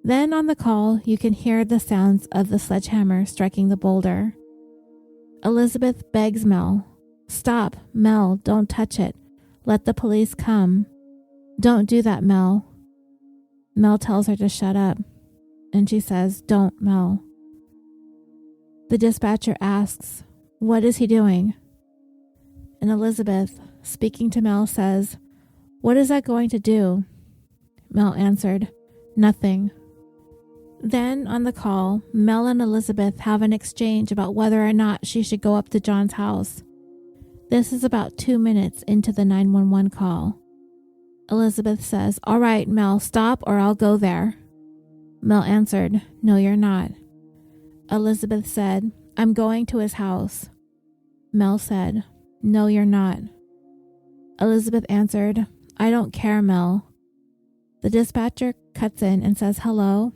Then on the call, you can hear the sounds of the sledgehammer striking the boulder. Elizabeth begs Mel, "Stop, Mel, don't touch it. Let the police come. Don't do that, Mel." Mel tells her to shut up, and she says, "Don't, Mel." The dispatcher asks, "What is he doing?" And Elizabeth, speaking to Mel, says, "What is that going to do?" Mel answered, "Nothing." Then, on the call, Mel and Elizabeth have an exchange about whether or not she should go up to John's house. This is about 2 minutes into the 911 call. Elizabeth says, "All right, Mel, stop or I'll go there." Mel answered, "No, you're not." Elizabeth said, "I'm going to his house." Mel said, "No, you're not." Elizabeth answered, "I don't care, Mel." The dispatcher cuts in and says, "Hello?"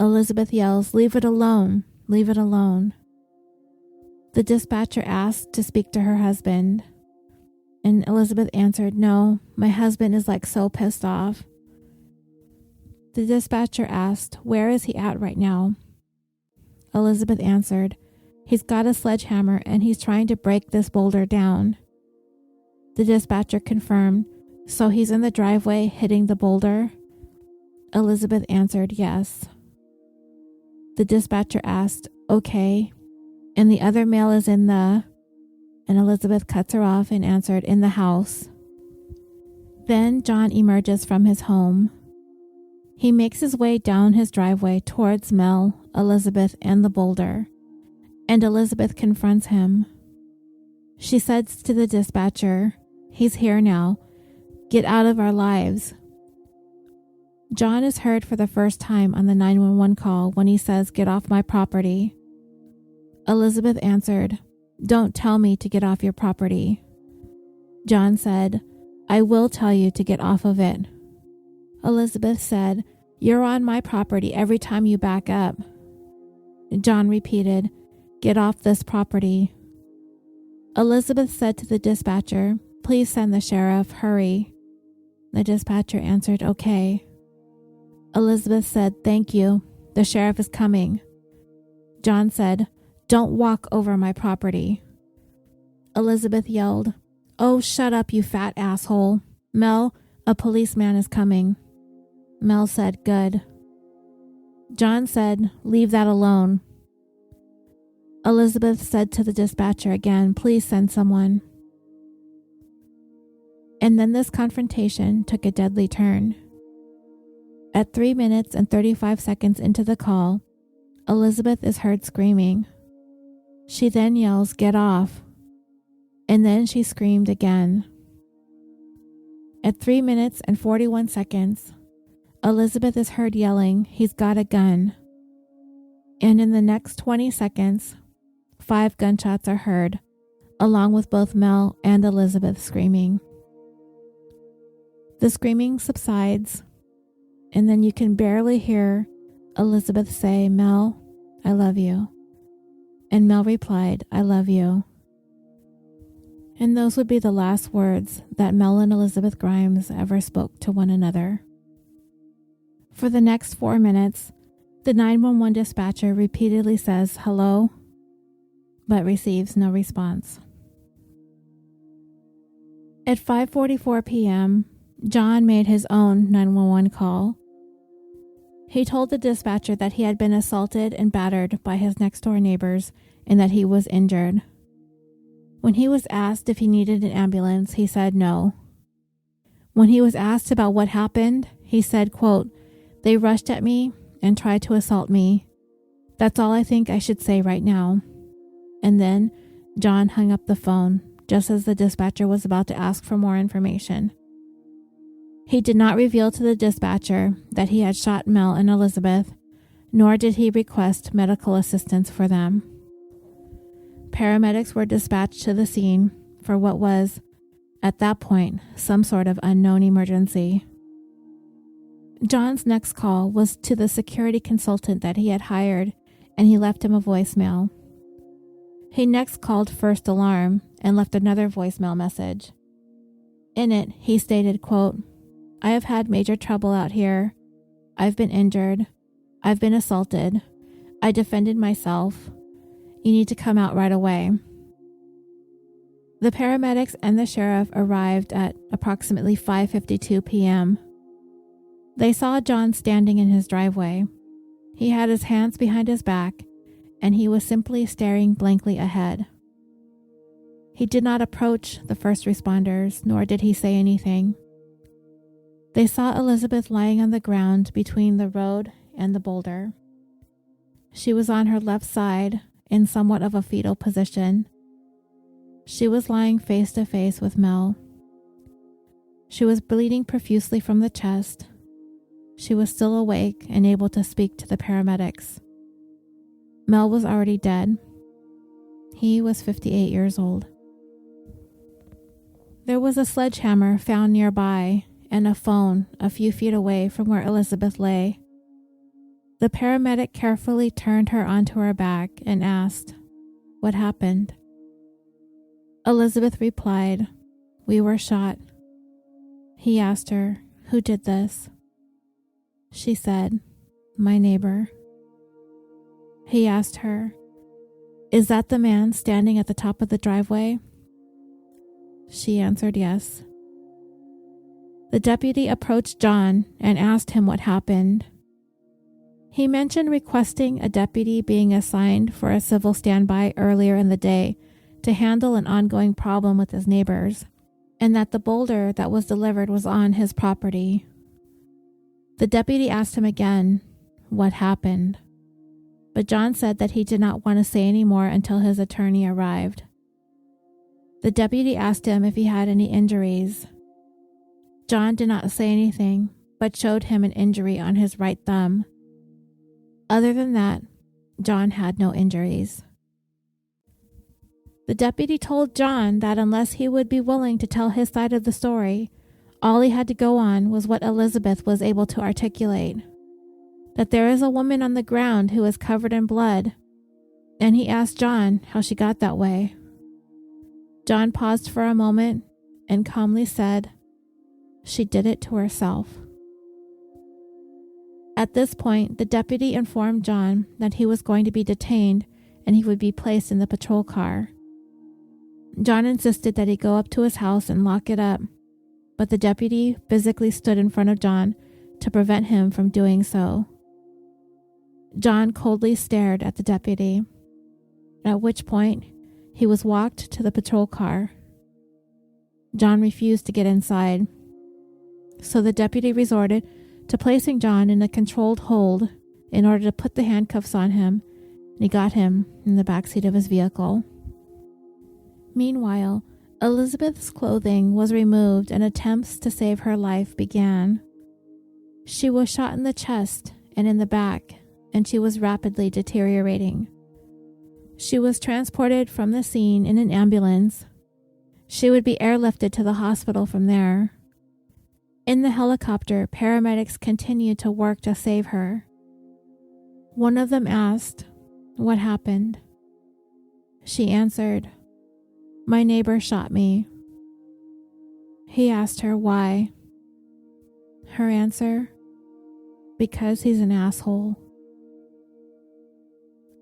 Elizabeth yells, "Leave it alone, leave it alone." The dispatcher asked to speak to her husband, and Elizabeth answered, "No, my husband is like so pissed off." The dispatcher asked, "Where is he at right now?" Elizabeth answered, "He's got a sledgehammer and he's trying to break this boulder down." The dispatcher confirmed, "So he's in the driveway hitting the boulder?" Elizabeth answered, "Yes." The dispatcher asked, "Okay, and the other male is in the..." And Elizabeth cuts her off and answered, "In the house." Then John emerges from his home. He makes his way down his driveway towards Mel, Elizabeth, and the boulder, and Elizabeth confronts him. She says to the dispatcher, "He's here now. Get out of our lives." John is heard for the first time on the 911 call when he says, "Get off my property." Elizabeth answered, "Don't tell me to get off your property." John said, "I will tell you to get off of it." Elizabeth said, "You're on my property every time you back up." John repeated, "Get off this property." Elizabeth said to the dispatcher, "Please send the sheriff, hurry." The dispatcher answered, "Okay." Elizabeth said, "Thank you. The sheriff is coming." John said, "Don't walk over my property." Elizabeth yelled, "Oh, shut up, you fat asshole. Mel, a policeman is coming." Mel said, "Good." John said, "Leave that alone." Elizabeth said to the dispatcher again, "Please send someone." And then this confrontation took a deadly turn. At 3 minutes and 35 seconds into the call, Elizabeth is heard screaming. She then yells, "Get off." And then she screamed again. At 3 minutes and 41 seconds, Elizabeth is heard yelling, "He's got a gun." And in the next 20 seconds, 5 gunshots are heard, along with both Mel and Elizabeth screaming. The screaming subsides, and then you can barely hear Elizabeth say, "Mel, I love you." And Mel replied, "I love you." And those would be the last words that Mel and Elizabeth Grimes ever spoke to one another. For the next 4 minutes, the 911 dispatcher repeatedly says hello, but receives no response. At 5:44 p.m., John made his own 911 call. He told the dispatcher that he had been assaulted and battered by his next-door neighbors and that he was injured. When he was asked if he needed an ambulance, he said no. When he was asked about what happened, he said, quote, "They rushed at me and tried to assault me. That's all I think I should say right now." And then John hung up the phone just as the dispatcher was about to ask for more information. He did not reveal to the dispatcher that he had shot Mel and Elizabeth, nor did he request medical assistance for them. Paramedics were dispatched to the scene for what was, at that point, some sort of unknown emergency. John's next call was to the security consultant that he had hired, and he left him a voicemail. He next called First Alarm and left another voicemail message. In it, he stated, quote, "I have had major trouble out here. I've been injured. I've been assaulted. I defended myself. You need to come out right away." The paramedics and the sheriff arrived at approximately 5:52 p.m. They saw John standing in his driveway. He had his hands behind his back, and he was simply staring blankly ahead. He did not approach the first responders, nor did he say anything. They saw Elizabeth lying on the ground between the road and the boulder. She was on her left side in somewhat of a fetal position. She was lying face to face with Mel. She was bleeding profusely from the chest. She was still awake and able to speak to the paramedics. Mel was already dead. He was 58 years old. There was a sledgehammer found nearby and a phone a few feet away from where Elizabeth lay. The paramedic carefully turned her onto her back and asked, "What happened?" Elizabeth replied, "We were shot." He asked her, "Who did this?" She said, "My neighbor." He asked her, "Is that the man standing at the top of the driveway?" She answered yes. The deputy approached John and asked him what happened. He mentioned requesting a deputy being assigned for a civil standby earlier in the day to handle an ongoing problem with his neighbors, and that the boulder that was delivered was on his property. The deputy asked him again what happened, but John said that he did not want to say any more until his attorney arrived. The deputy asked him if he had any injuries. John did not say anything, but showed him an injury on his right thumb. Other than that, John had no injuries. The deputy told John that unless he would be willing to tell his side of the story, all he had to go on was what Elizabeth was able to articulate. That there is a woman on the ground who is covered in blood, and he asked John how she got that way. John paused for a moment and calmly said, "She did it to herself." At this point, the deputy informed John that he was going to be detained and he would be placed in the patrol car. John insisted that he go up to his house and lock it up, but the deputy physically stood in front of John to prevent him from doing so. John coldly stared at the deputy, at which point he was walked to the patrol car. John refused to get inside, so the deputy resorted to placing John in a controlled hold in order to put the handcuffs on him, and he got him in the backseat of his vehicle. Meanwhile, Elizabeth's clothing was removed and attempts to save her life began. She was shot in the chest and in the back, and she was rapidly deteriorating. She was transported from the scene in an ambulance. She would be airlifted to the hospital from there. In the helicopter, paramedics continued to work to save her. One of them asked, "What happened?" She answered, "My neighbor shot me." He asked her why. Her answer, "Because he's an asshole."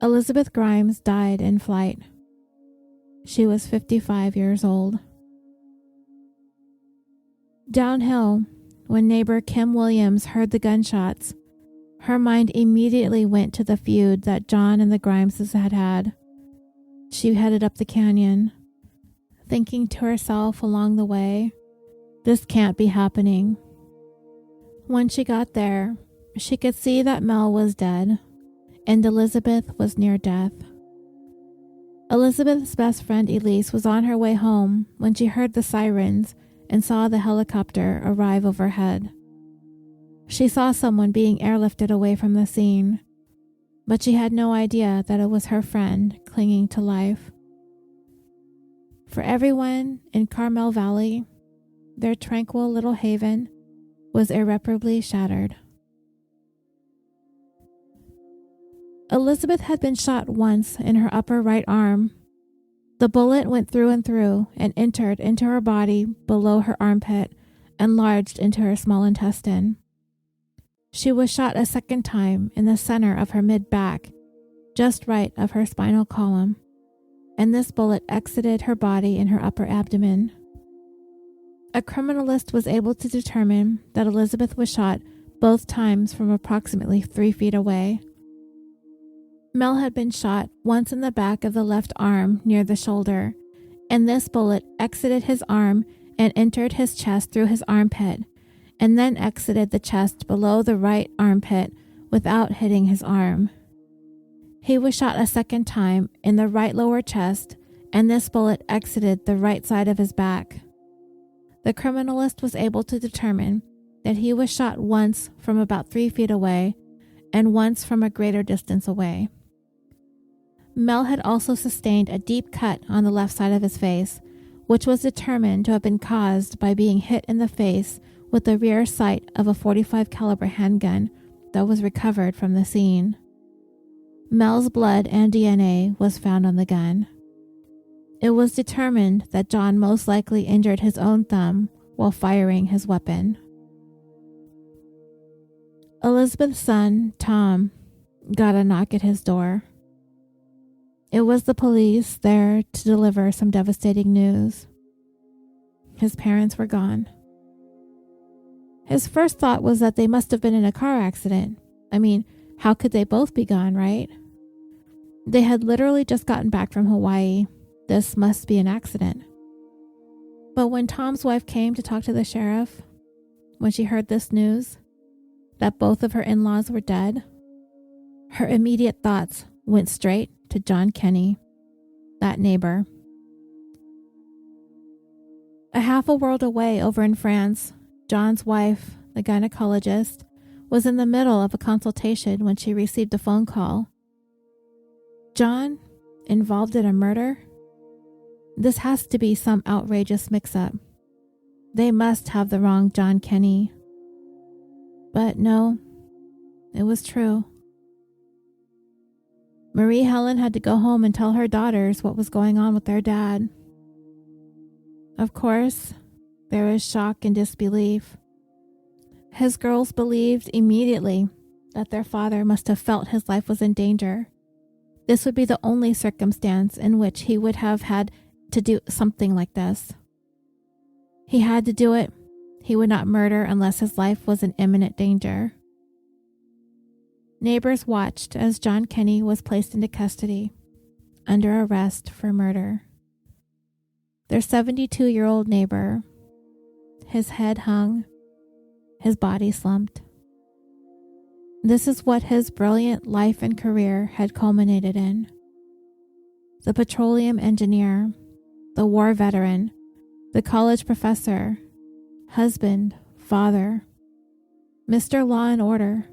Elizabeth Grimes died in flight. She was 55 years old. Downhill, when neighbor Kim Williams heard the gunshots, her mind immediately went to the feud that John and the Grimeses had had. She headed up the canyon, thinking to herself along the way, "This can't be happening." When she got there, she could see that Mel was dead, and Elizabeth was near death. Elizabeth's best friend Elise was on her way home when she heard the sirens and saw the helicopter arrive overhead. She saw someone being airlifted away from the scene, but she had no idea that it was her friend clinging to life. For everyone in Carmel Valley, their tranquil little haven was irreparably shattered. Elizabeth had been shot once in her upper right arm. The bullet went through and through and entered into her body below her armpit and lodged into her small intestine. She was shot a second time in the center of her mid-back, just right of her spinal column, and this bullet exited her body in her upper abdomen. A criminalist was able to determine that Elizabeth was shot both times from approximately 3 feet away. Mel had been shot once in the back of the left arm near the shoulder, and this bullet exited his arm and entered his chest through his armpit, and then exited the chest below the right armpit without hitting his arm. He was shot a second time in the right lower chest, and this bullet exited the right side of his back. The criminalist was able to determine that he was shot once from about 3 feet away and once from a greater distance away. Mel had also sustained a deep cut on the left side of his face, which was determined to have been caused by being hit in the face with the rear sight of a .45 caliber handgun that was recovered from the scene. Mel's blood and DNA was found on the gun. It was determined that John most likely injured his own thumb while firing his weapon. Elizabeth's son, Tom, got a knock at his door. It was the police there to deliver some devastating news. His parents were gone. His first thought was that they must have been in a car accident. I mean, how could they both be gone, right? They had literally just gotten back from Hawaii. This must be an accident. But when Tom's wife came to talk to the sheriff, when she heard this news, that both of her in-laws were dead, her immediate thoughts went straight to John Kenney, that neighbor. A half a world away over in France, John's wife, the gynecologist, was in the middle of a consultation when she received a phone call. John, involved in a murder? This has to be some outrageous mix-up. They must have the wrong John Kenney. But no, it was true. Marie Helen had to go home and tell her daughters what was going on with their dad. Of course, there was shock and disbelief. His girls believed immediately that their father must have felt his life was in danger. This would be the only circumstance in which he would have had to do something like this. He had to do it. He would not murder unless his life was in imminent danger. Neighbors watched as John Kenney was placed into custody, under arrest for murder. Their 72-year-old neighbor, his head hung, his body slumped. This is what his brilliant life and career had culminated in. The petroleum engineer, the war veteran, the college professor, husband, father, Mr. Law and Order,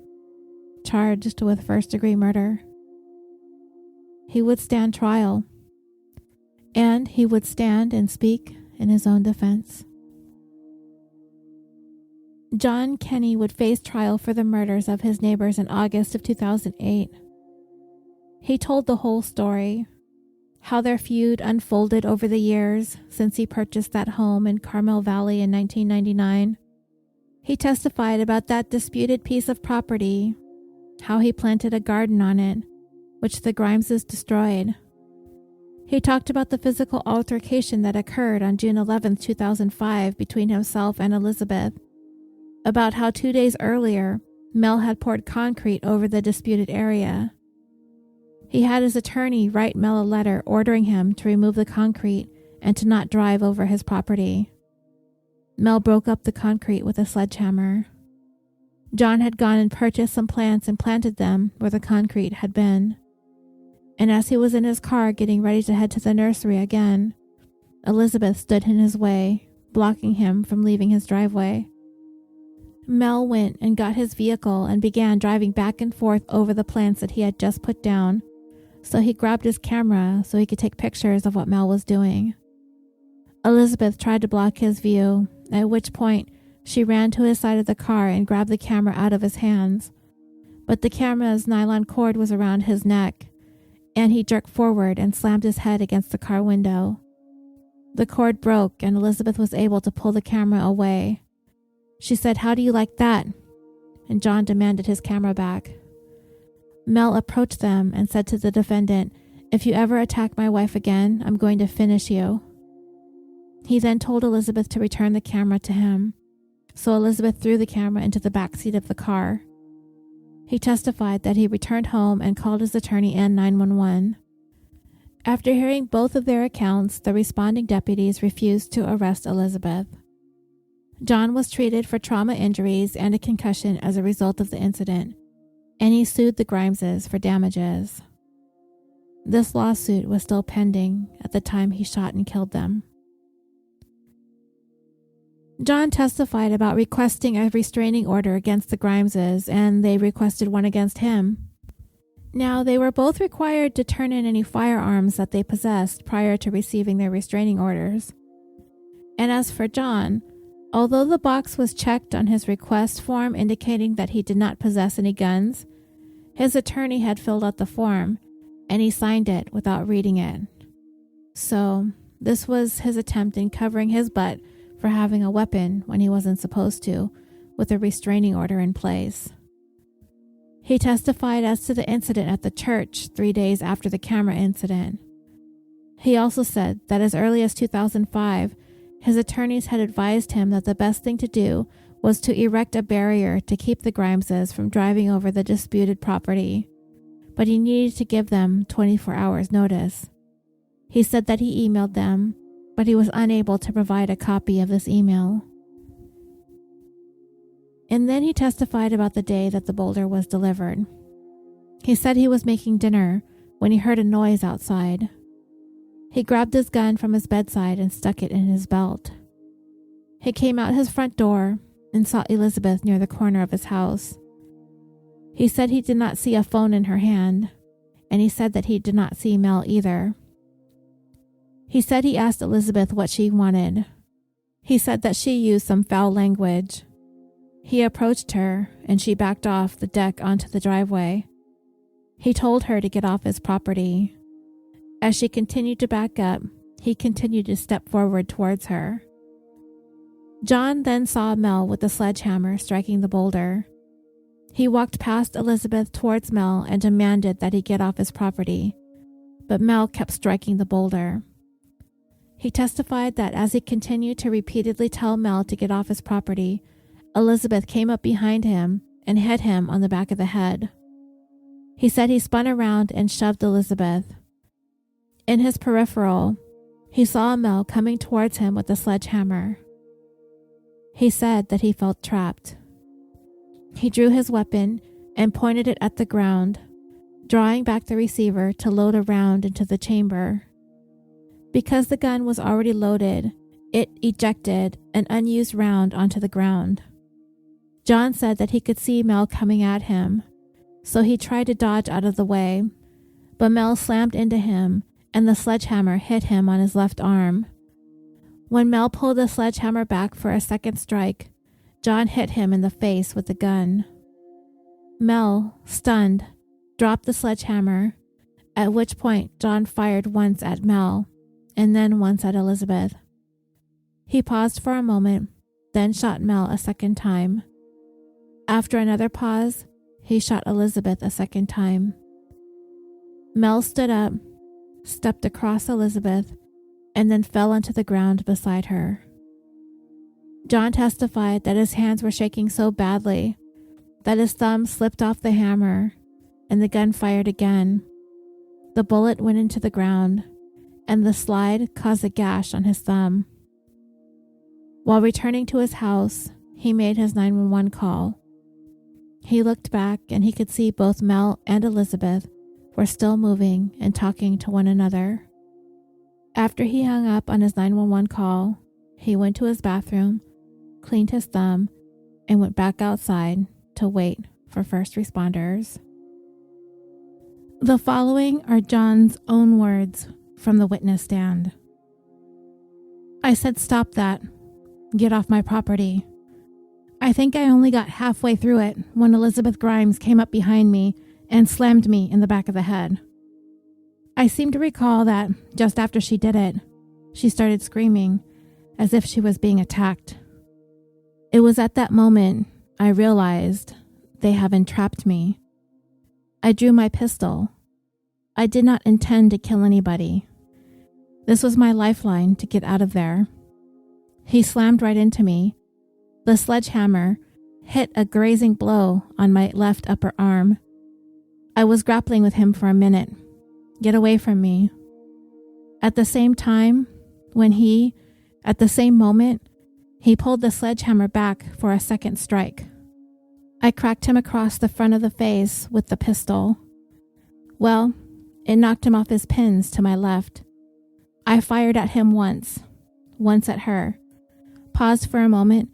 charged with first-degree murder. He would stand trial, and he would stand and speak in his own defense. John Kenney would face trial for the murders of his neighbors in August of 2008. He told the whole story, how their feud unfolded over the years since he purchased that home in Carmel Valley in 1999. He testified about that disputed piece of property, how he planted a garden on it, which the Grimeses destroyed. He talked about the physical altercation that occurred on June 11, 2005 between himself and Elizabeth, about how 2 days earlier, Mel had poured concrete over the disputed area. He had his attorney write Mel a letter ordering him to remove the concrete and to not drive over his property. Mel broke up the concrete with a sledgehammer. John had gone and purchased some plants and planted them where the concrete had been. And as he was in his car getting ready to head to the nursery again, Elizabeth stood in his way, blocking him from leaving his driveway. Mel went and got his vehicle and began driving back and forth over the plants that he had just put down, so he grabbed his camera so he could take pictures of what Mel was doing. Elizabeth tried to block his view, at which point she ran to his side of the car and grabbed the camera out of his hands. But the camera's nylon cord was around his neck, and he jerked forward and slammed his head against the car window. The cord broke and Elizabeth was able to pull the camera away. She said, "How do you like that?" And John demanded his camera back. Mel approached them and said to the defendant, "If you ever attack my wife again, I'm going to finish you." He then told Elizabeth to return the camera to him, so Elizabeth threw the camera into the back seat of the car. He testified that he returned home and called his attorney and 911. After hearing both of their accounts, the responding deputies refused to arrest Elizabeth. John was treated for trauma injuries and a concussion as a result of the incident, and he sued the Grimeses for damages. This lawsuit was still pending at the time he shot and killed them. John testified about requesting a restraining order against the Grimeses, and they requested one against him. Now, they were both required to turn in any firearms that they possessed prior to receiving their restraining orders. And as for John, although the box was checked on his request form indicating that he did not possess any guns, his attorney had filled out the form, and he signed it without reading it. So, this was his attempt in covering his butt for having a weapon when he wasn't supposed to, with a restraining order in place. He testified as to the incident at the church 3 days after the camera incident. He also said that as early as 2005, his attorneys had advised him that the best thing to do was to erect a barrier to keep the Grimeses from driving over the disputed property, but he needed to give them 24 hours notice. He said that he emailed them, but he was unable to provide a copy of this email. And then he testified about the day that the boulder was delivered. He said he was making dinner when he heard a noise outside. He grabbed his gun from his bedside and stuck it in his belt. He came out his front door and saw Elizabeth near the corner of his house. He said he did not see a phone in her hand, and he said that he did not see Mel either. He said he asked Elizabeth what she wanted. He said that she used some foul language. He approached her, and she backed off the deck onto the driveway. He told her to get off his property. As she continued to back up, he continued to step forward towards her. John then saw Mel with the sledgehammer striking the boulder. He walked past Elizabeth towards Mel and demanded that he get off his property, but Mel kept striking the boulder. He testified that as he continued to repeatedly tell Mel to get off his property, Elizabeth came up behind him and hit him on the back of the head. He said he spun around and shoved Elizabeth. In his peripheral, he saw Mel coming towards him with a sledgehammer. He said that he felt trapped. He drew his weapon and pointed it at the ground, drawing back the receiver to load a round into the chamber. Because the gun was already loaded, it ejected an unused round onto the ground. John said that he could see Mel coming at him, so he tried to dodge out of the way, but Mel slammed into him and the sledgehammer hit him on his left arm. When Mel pulled the sledgehammer back for a second strike, John hit him in the face with the gun. Mel, stunned, dropped the sledgehammer, at which point John fired once at Mel and then once at Elizabeth. He paused for a moment, then shot Mel a second time. After another pause, he shot Elizabeth a second time. Mel stood up, stepped across Elizabeth, and then fell onto the ground beside her. John testified that his hands were shaking so badly that his thumb slipped off the hammer and the gun fired again. The bullet went into the ground, and the slide caused a gash on his thumb. While returning to his house, he made his 911 call. He looked back and he could see both Mel and Elizabeth were still moving and talking to one another. After he hung up on his 911 call, he went to his bathroom, cleaned his thumb, and went back outside to wait for first responders. The following are John's own words from the witness stand. "I said, 'Stop that. Get off my property.' I think I only got halfway through it when Elizabeth Grimes came up behind me and slammed me in the back of the head. I seem to recall that just after she did it, she started screaming as if she was being attacked. It was at that moment I realized they have entrapped me. I drew my pistol. I did not intend to kill anybody. This was my lifeline to get out of there. He slammed right into me. The sledgehammer hit a grazing blow on my left upper arm. I was grappling with him for a minute. Get away from me. At the same moment, he pulled the sledgehammer back for a second strike. I cracked him across the front of the face with the pistol. Well, it knocked him off his pins to my left. I fired at him once at her, paused for a moment,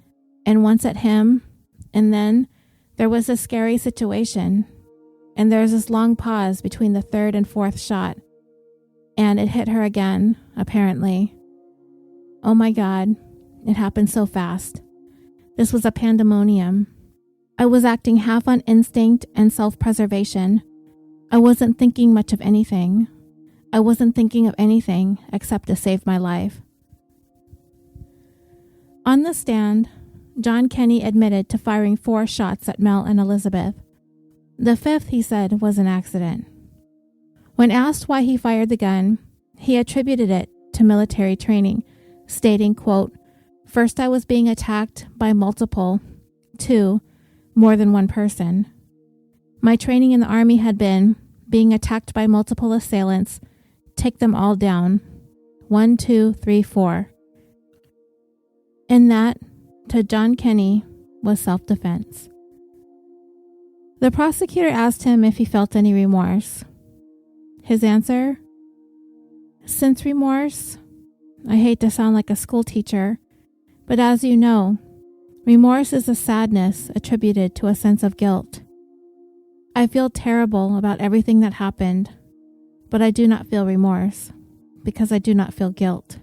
and once at him, and then there was a scary situation, and there was this long pause between the third and fourth shot, and it hit her again, apparently. Oh my God, it happened so fast. This was a pandemonium. I was acting half on instinct and self-preservation. I wasn't thinking much of anything. I wasn't thinking of anything except to save my life. On the stand, John Kenney admitted to firing 4 shots at Mel and Elizabeth. The 5th, he said, was an accident. When asked why he fired the gun, he attributed it to military training, stating, quote, "First I was being attacked by multiple, 2, more than one person. My training in the Army had been being attacked by multiple assailants, take them all down, 1, 2, 3, 4. And that, to John Kenney, was self-defense. The prosecutor asked him if he felt any remorse. His answer? Since remorse, I hate to sound like a school teacher, but as you know, remorse is a sadness attributed to a sense of guilt. I feel terrible about everything that happened, but I do not feel remorse because I do not feel guilt.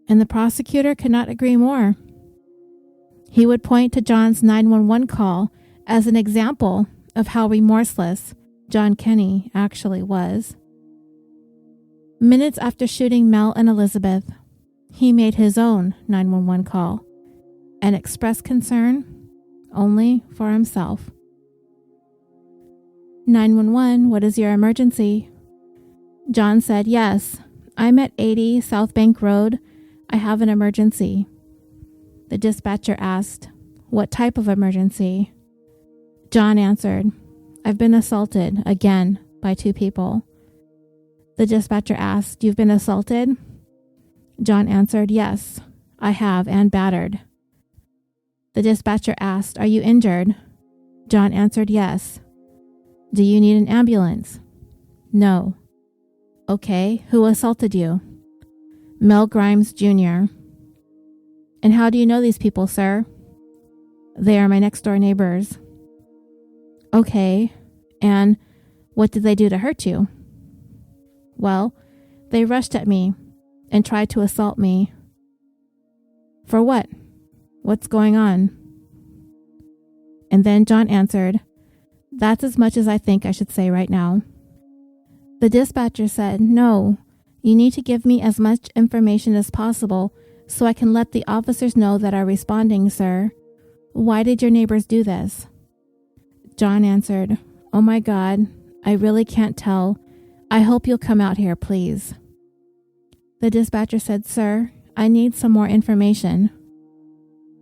And the prosecutor could not agree more. He would point to John's 911 call as an example of how remorseless John Kenney actually was. Minutes after shooting Mel and Elizabeth, he made his own 911 call and expressed concern only for himself. 911, what is your emergency? John said, yes, I'm at 80 South Bank Road. I have an emergency. The dispatcher asked, what type of emergency? John answered, I've been assaulted again by 2 people. The dispatcher asked, you've been assaulted? John answered, yes, I have, and battered. The dispatcher asked, are you injured? John answered, yes. Do you need an ambulance? No. Okay, who assaulted you? Mel Grimes Jr. And how do you know these people, sir? They are my next-door neighbors. Okay, and what did they do to hurt you? Well, they rushed at me and tried to assault me. For what? What's going on? And then John answered, that's as much as I think I should say right now. The dispatcher said, no, you need to give me as much information as possible so I can let the officers know that are responding, sir. Why did your neighbors do this? John answered, oh my God, I really can't tell. I hope you'll come out here, please. The dispatcher said, sir, I need some more information.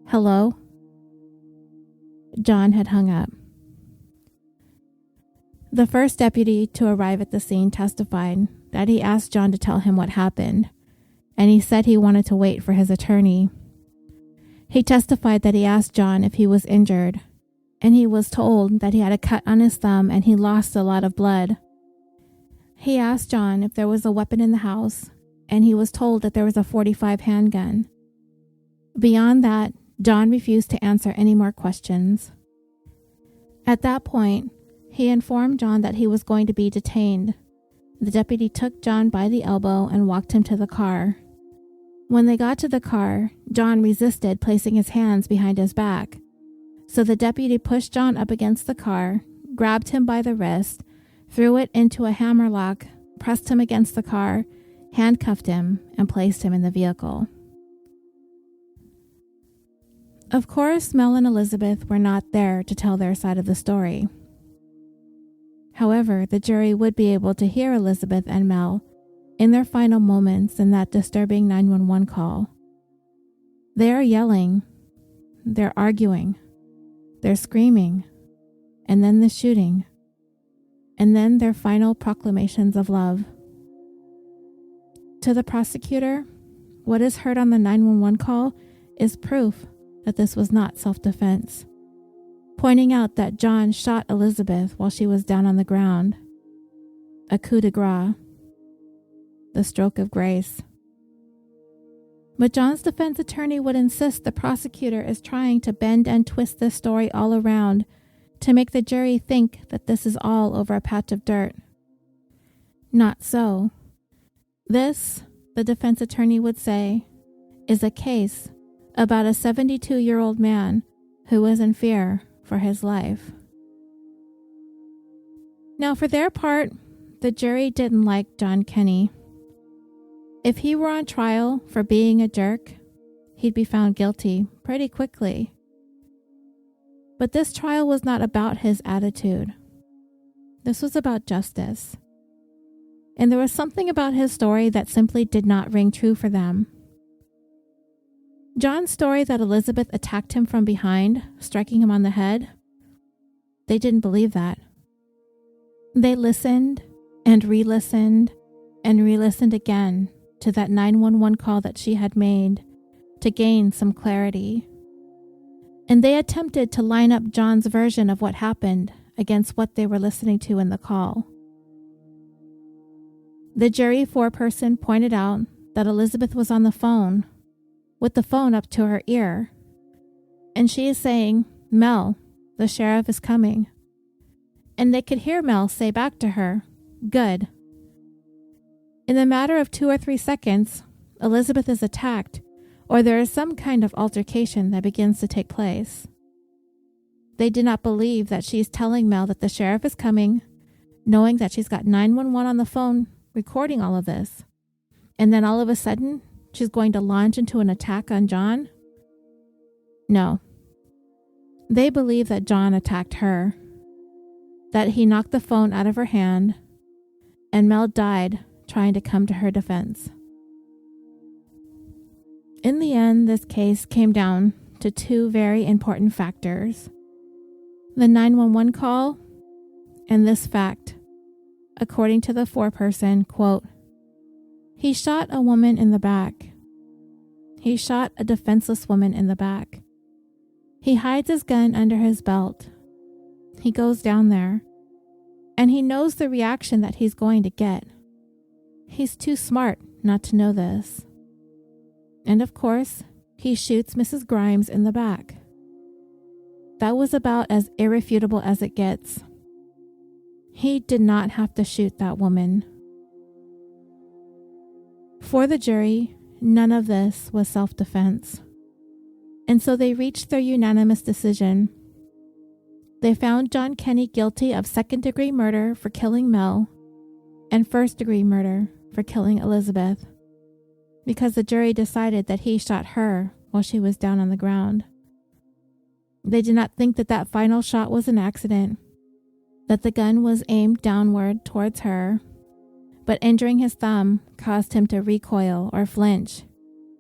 Hello? John had hung up. The first deputy to arrive at the scene testified that he asked John to tell him what happened, and he said he wanted to wait for his attorney. He testified that he asked John if he was injured, and he was told that he had a cut on his thumb and he lost a lot of blood. He asked John if there was a weapon in the house, and he was told that there was a .45 handgun. Beyond that, John refused to answer any more questions. At that point, he informed John that he was going to be detained. The deputy took John by the elbow and walked him to the car. When they got to the car, John resisted placing his hands behind his back. So the deputy pushed John up against the car, grabbed him by the wrist, threw it into a hammerlock, pressed him against the car, handcuffed him, and placed him in the vehicle. Of course, Mel and Elizabeth were not there to tell their side of the story. However, the jury would be able to hear Elizabeth and Mel in their final moments in that disturbing 911 call. They are yelling, they're arguing, they're screaming, and then the shooting, and then their final proclamations of love. To the prosecutor, what is heard on the 911 call is proof that this was not self-defense, pointing out that John shot Elizabeth while she was down on the ground. A coup de grace, the stroke of grace. But John's defense attorney would insist the prosecutor is trying to bend and twist this story all around to make the jury think that this is all over a patch of dirt. Not so. This, the defense attorney would say, is a case about a 72-year-old man who was in fear for his life. Now, for their part, the jury didn't like John Kenney. If he were on trial for being a jerk, he'd be found guilty pretty quickly. But this trial was not about his attitude. This was about justice. And there was something about his story that simply did not ring true for them. John's story that Elizabeth attacked him from behind, striking him on the head, they didn't believe that. They listened and re-listened and re-listened again to that 911 call that she had made to gain some clarity. And they attempted to line up John's version of what happened against what they were listening to in the call. The jury foreperson pointed out that Elizabeth was on the phone, with the phone up to her ear, and she is saying, "Mel, the sheriff is coming." And they could hear Mel say back to her, "Good." In the matter of 2 or 3 seconds, Elizabeth is attacked, or there is some kind of altercation that begins to take place. They did not believe that she's telling Mel that the sheriff is coming, knowing that she's got 911 on the phone recording all of this, and then all of a sudden, she's going to launch into an attack on John? No. They believe that John attacked her, that he knocked the phone out of her hand, and Mel died trying to come to her defense. In the end, this case came down to 2 very important factors: the 911 call and this fact. According to the foreperson, quote, "He shot a woman in the back. He shot a defenseless woman in the back. He hides his gun under his belt. He goes down there, and he knows the reaction that he's going to get. He's too smart not to know this. And of course, he shoots Mrs. Grimes in the back. That was about as irrefutable as it gets. He did not have to shoot that woman." For the jury, none of this was self-defense. And so they reached their unanimous decision. They found John Kenney guilty of second-degree murder for killing Mel and first-degree murder for killing Elizabeth, because the jury decided that he shot her while she was down on the ground. They did not think that that final shot was an accident, that the gun was aimed downward towards her, but injuring his thumb caused him to recoil or flinch,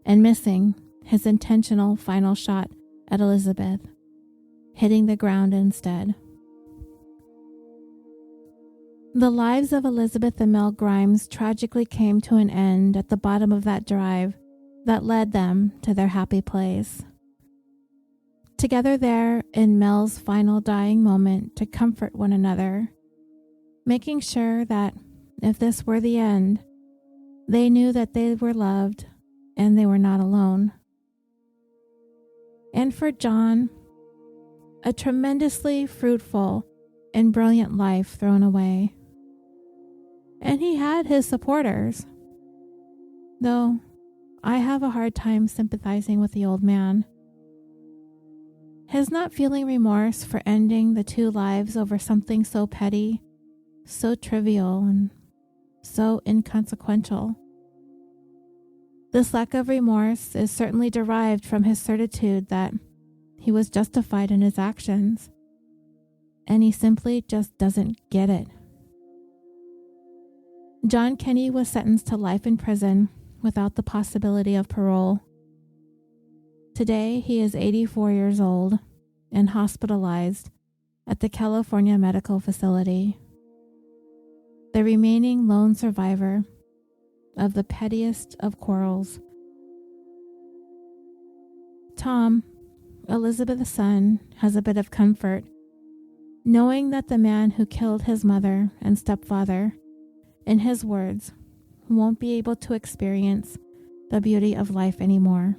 and missing his intentional final shot at Elizabeth, hitting the ground instead. The lives of Elizabeth and Mel Grimes tragically came to an end at the bottom of that drive that led them to their happy place. Together there in Mel's final dying moment to comfort one another, making sure that if this were the end, they knew that they were loved and they were not alone. And for John, a tremendously fruitful and brilliant life thrown away. And he had his supporters, though I have a hard time sympathizing with the old man. His not feeling remorse for ending the 2 lives over something so petty, so trivial, and so inconsequential. This lack of remorse is certainly derived from his certitude that he was justified in his actions, and he simply just doesn't get it. John Kenney was sentenced to life in prison without the possibility of parole. Today, he is 84 years old and hospitalized at the California Medical Facility. The remaining lone survivor of the pettiest of quarrels. Tom, Elizabeth's son, has a bit of comfort, knowing that the man who killed his mother and stepfather, in his words, won't be able to experience the beauty of life anymore.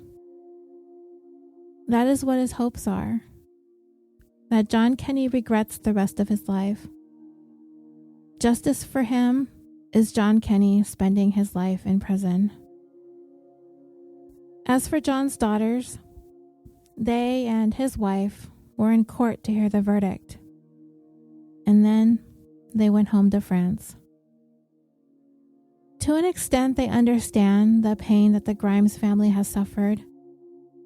That is what his hopes are, that John Kenney regrets the rest of his life. Justice for him is John Kenney spending his life in prison. As for John's daughters, they and his wife were in court to hear the verdict, and then they went home to France. To an extent, they understand the pain that the Grimes family has suffered,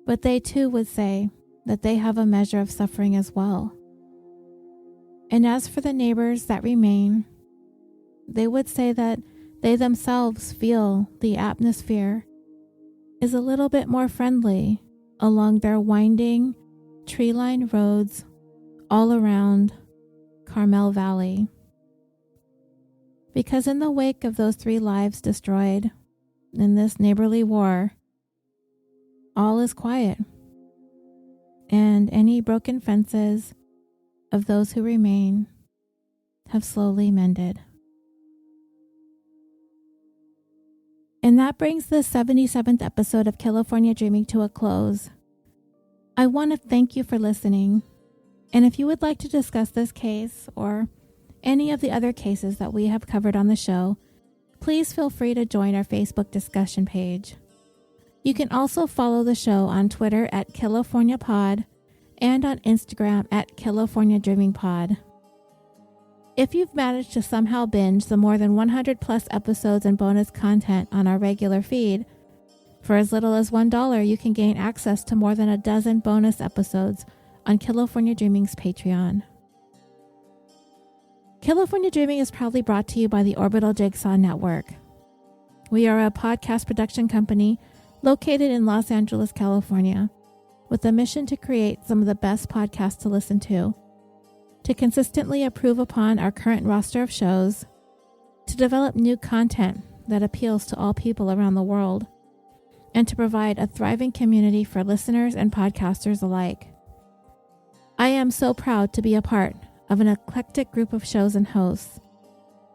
but they too would say that they have a measure of suffering as well. And as for the neighbors that remain, they would say that they themselves feel the atmosphere is a little bit more friendly along their winding, tree-lined roads all around Carmel Valley. Because in the wake of those 3 lives destroyed in this neighborly war, all is quiet, and any broken fences of those who remain have slowly mended. And that brings the 77th episode of California Dreaming to a close. I want to thank you for listening, and if you would like to discuss this case or any of the other cases that we have covered on the show, please feel free to join our Facebook discussion page. You can also follow the show on Twitter at CaliforniaPod and on Instagram at CaliforniaDreamingPod. If you've managed to somehow binge the more than 100 plus episodes and bonus content on our regular feed, for as little as $1, you can gain access to more than a dozen bonus episodes on California Dreaming's Patreon. California Dreaming is proudly brought to you by the Orbital Jigsaw Network. We are a podcast production company located in Los Angeles, California, with a mission to create some of the best podcasts to listen to consistently improve upon our current roster of shows, to develop new content that appeals to all people around the world, and to provide a thriving community for listeners and podcasters alike. I am so proud to be a part of an eclectic group of shows and hosts,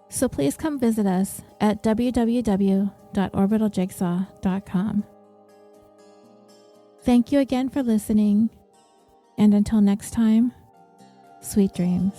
so please come visit us at www.orbitaljigsaw.com. Thank you again for listening, and until next time, sweet dreams.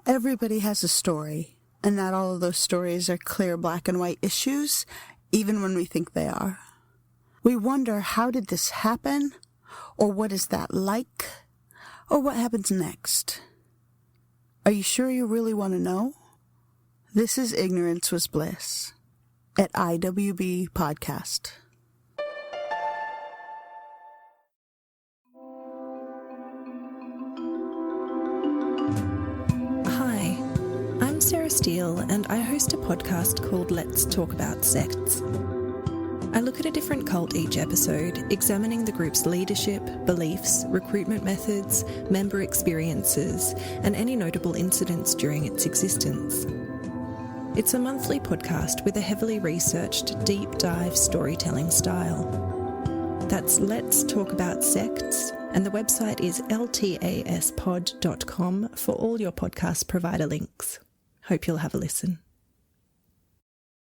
Everybody has a story, and not all of those stories are clear black and white issues, even when we think they are. We wonder, how did this happen? Or what is that like? Or what happens next? Are you sure you really want to know? This is Ignorance Was Bliss at IWB Podcast. Hi, I'm Sarah Steele, and I host a podcast called Let's Talk About Sects. I look at a different cult each episode, examining the group's leadership, beliefs, recruitment methods, member experiences, and any notable incidents during its existence. It's a monthly podcast with a heavily researched, deep dive storytelling style. That's Let's Talk About Sects, and the website is ltaspod.com for all your podcast provider links. Hope you'll have a listen.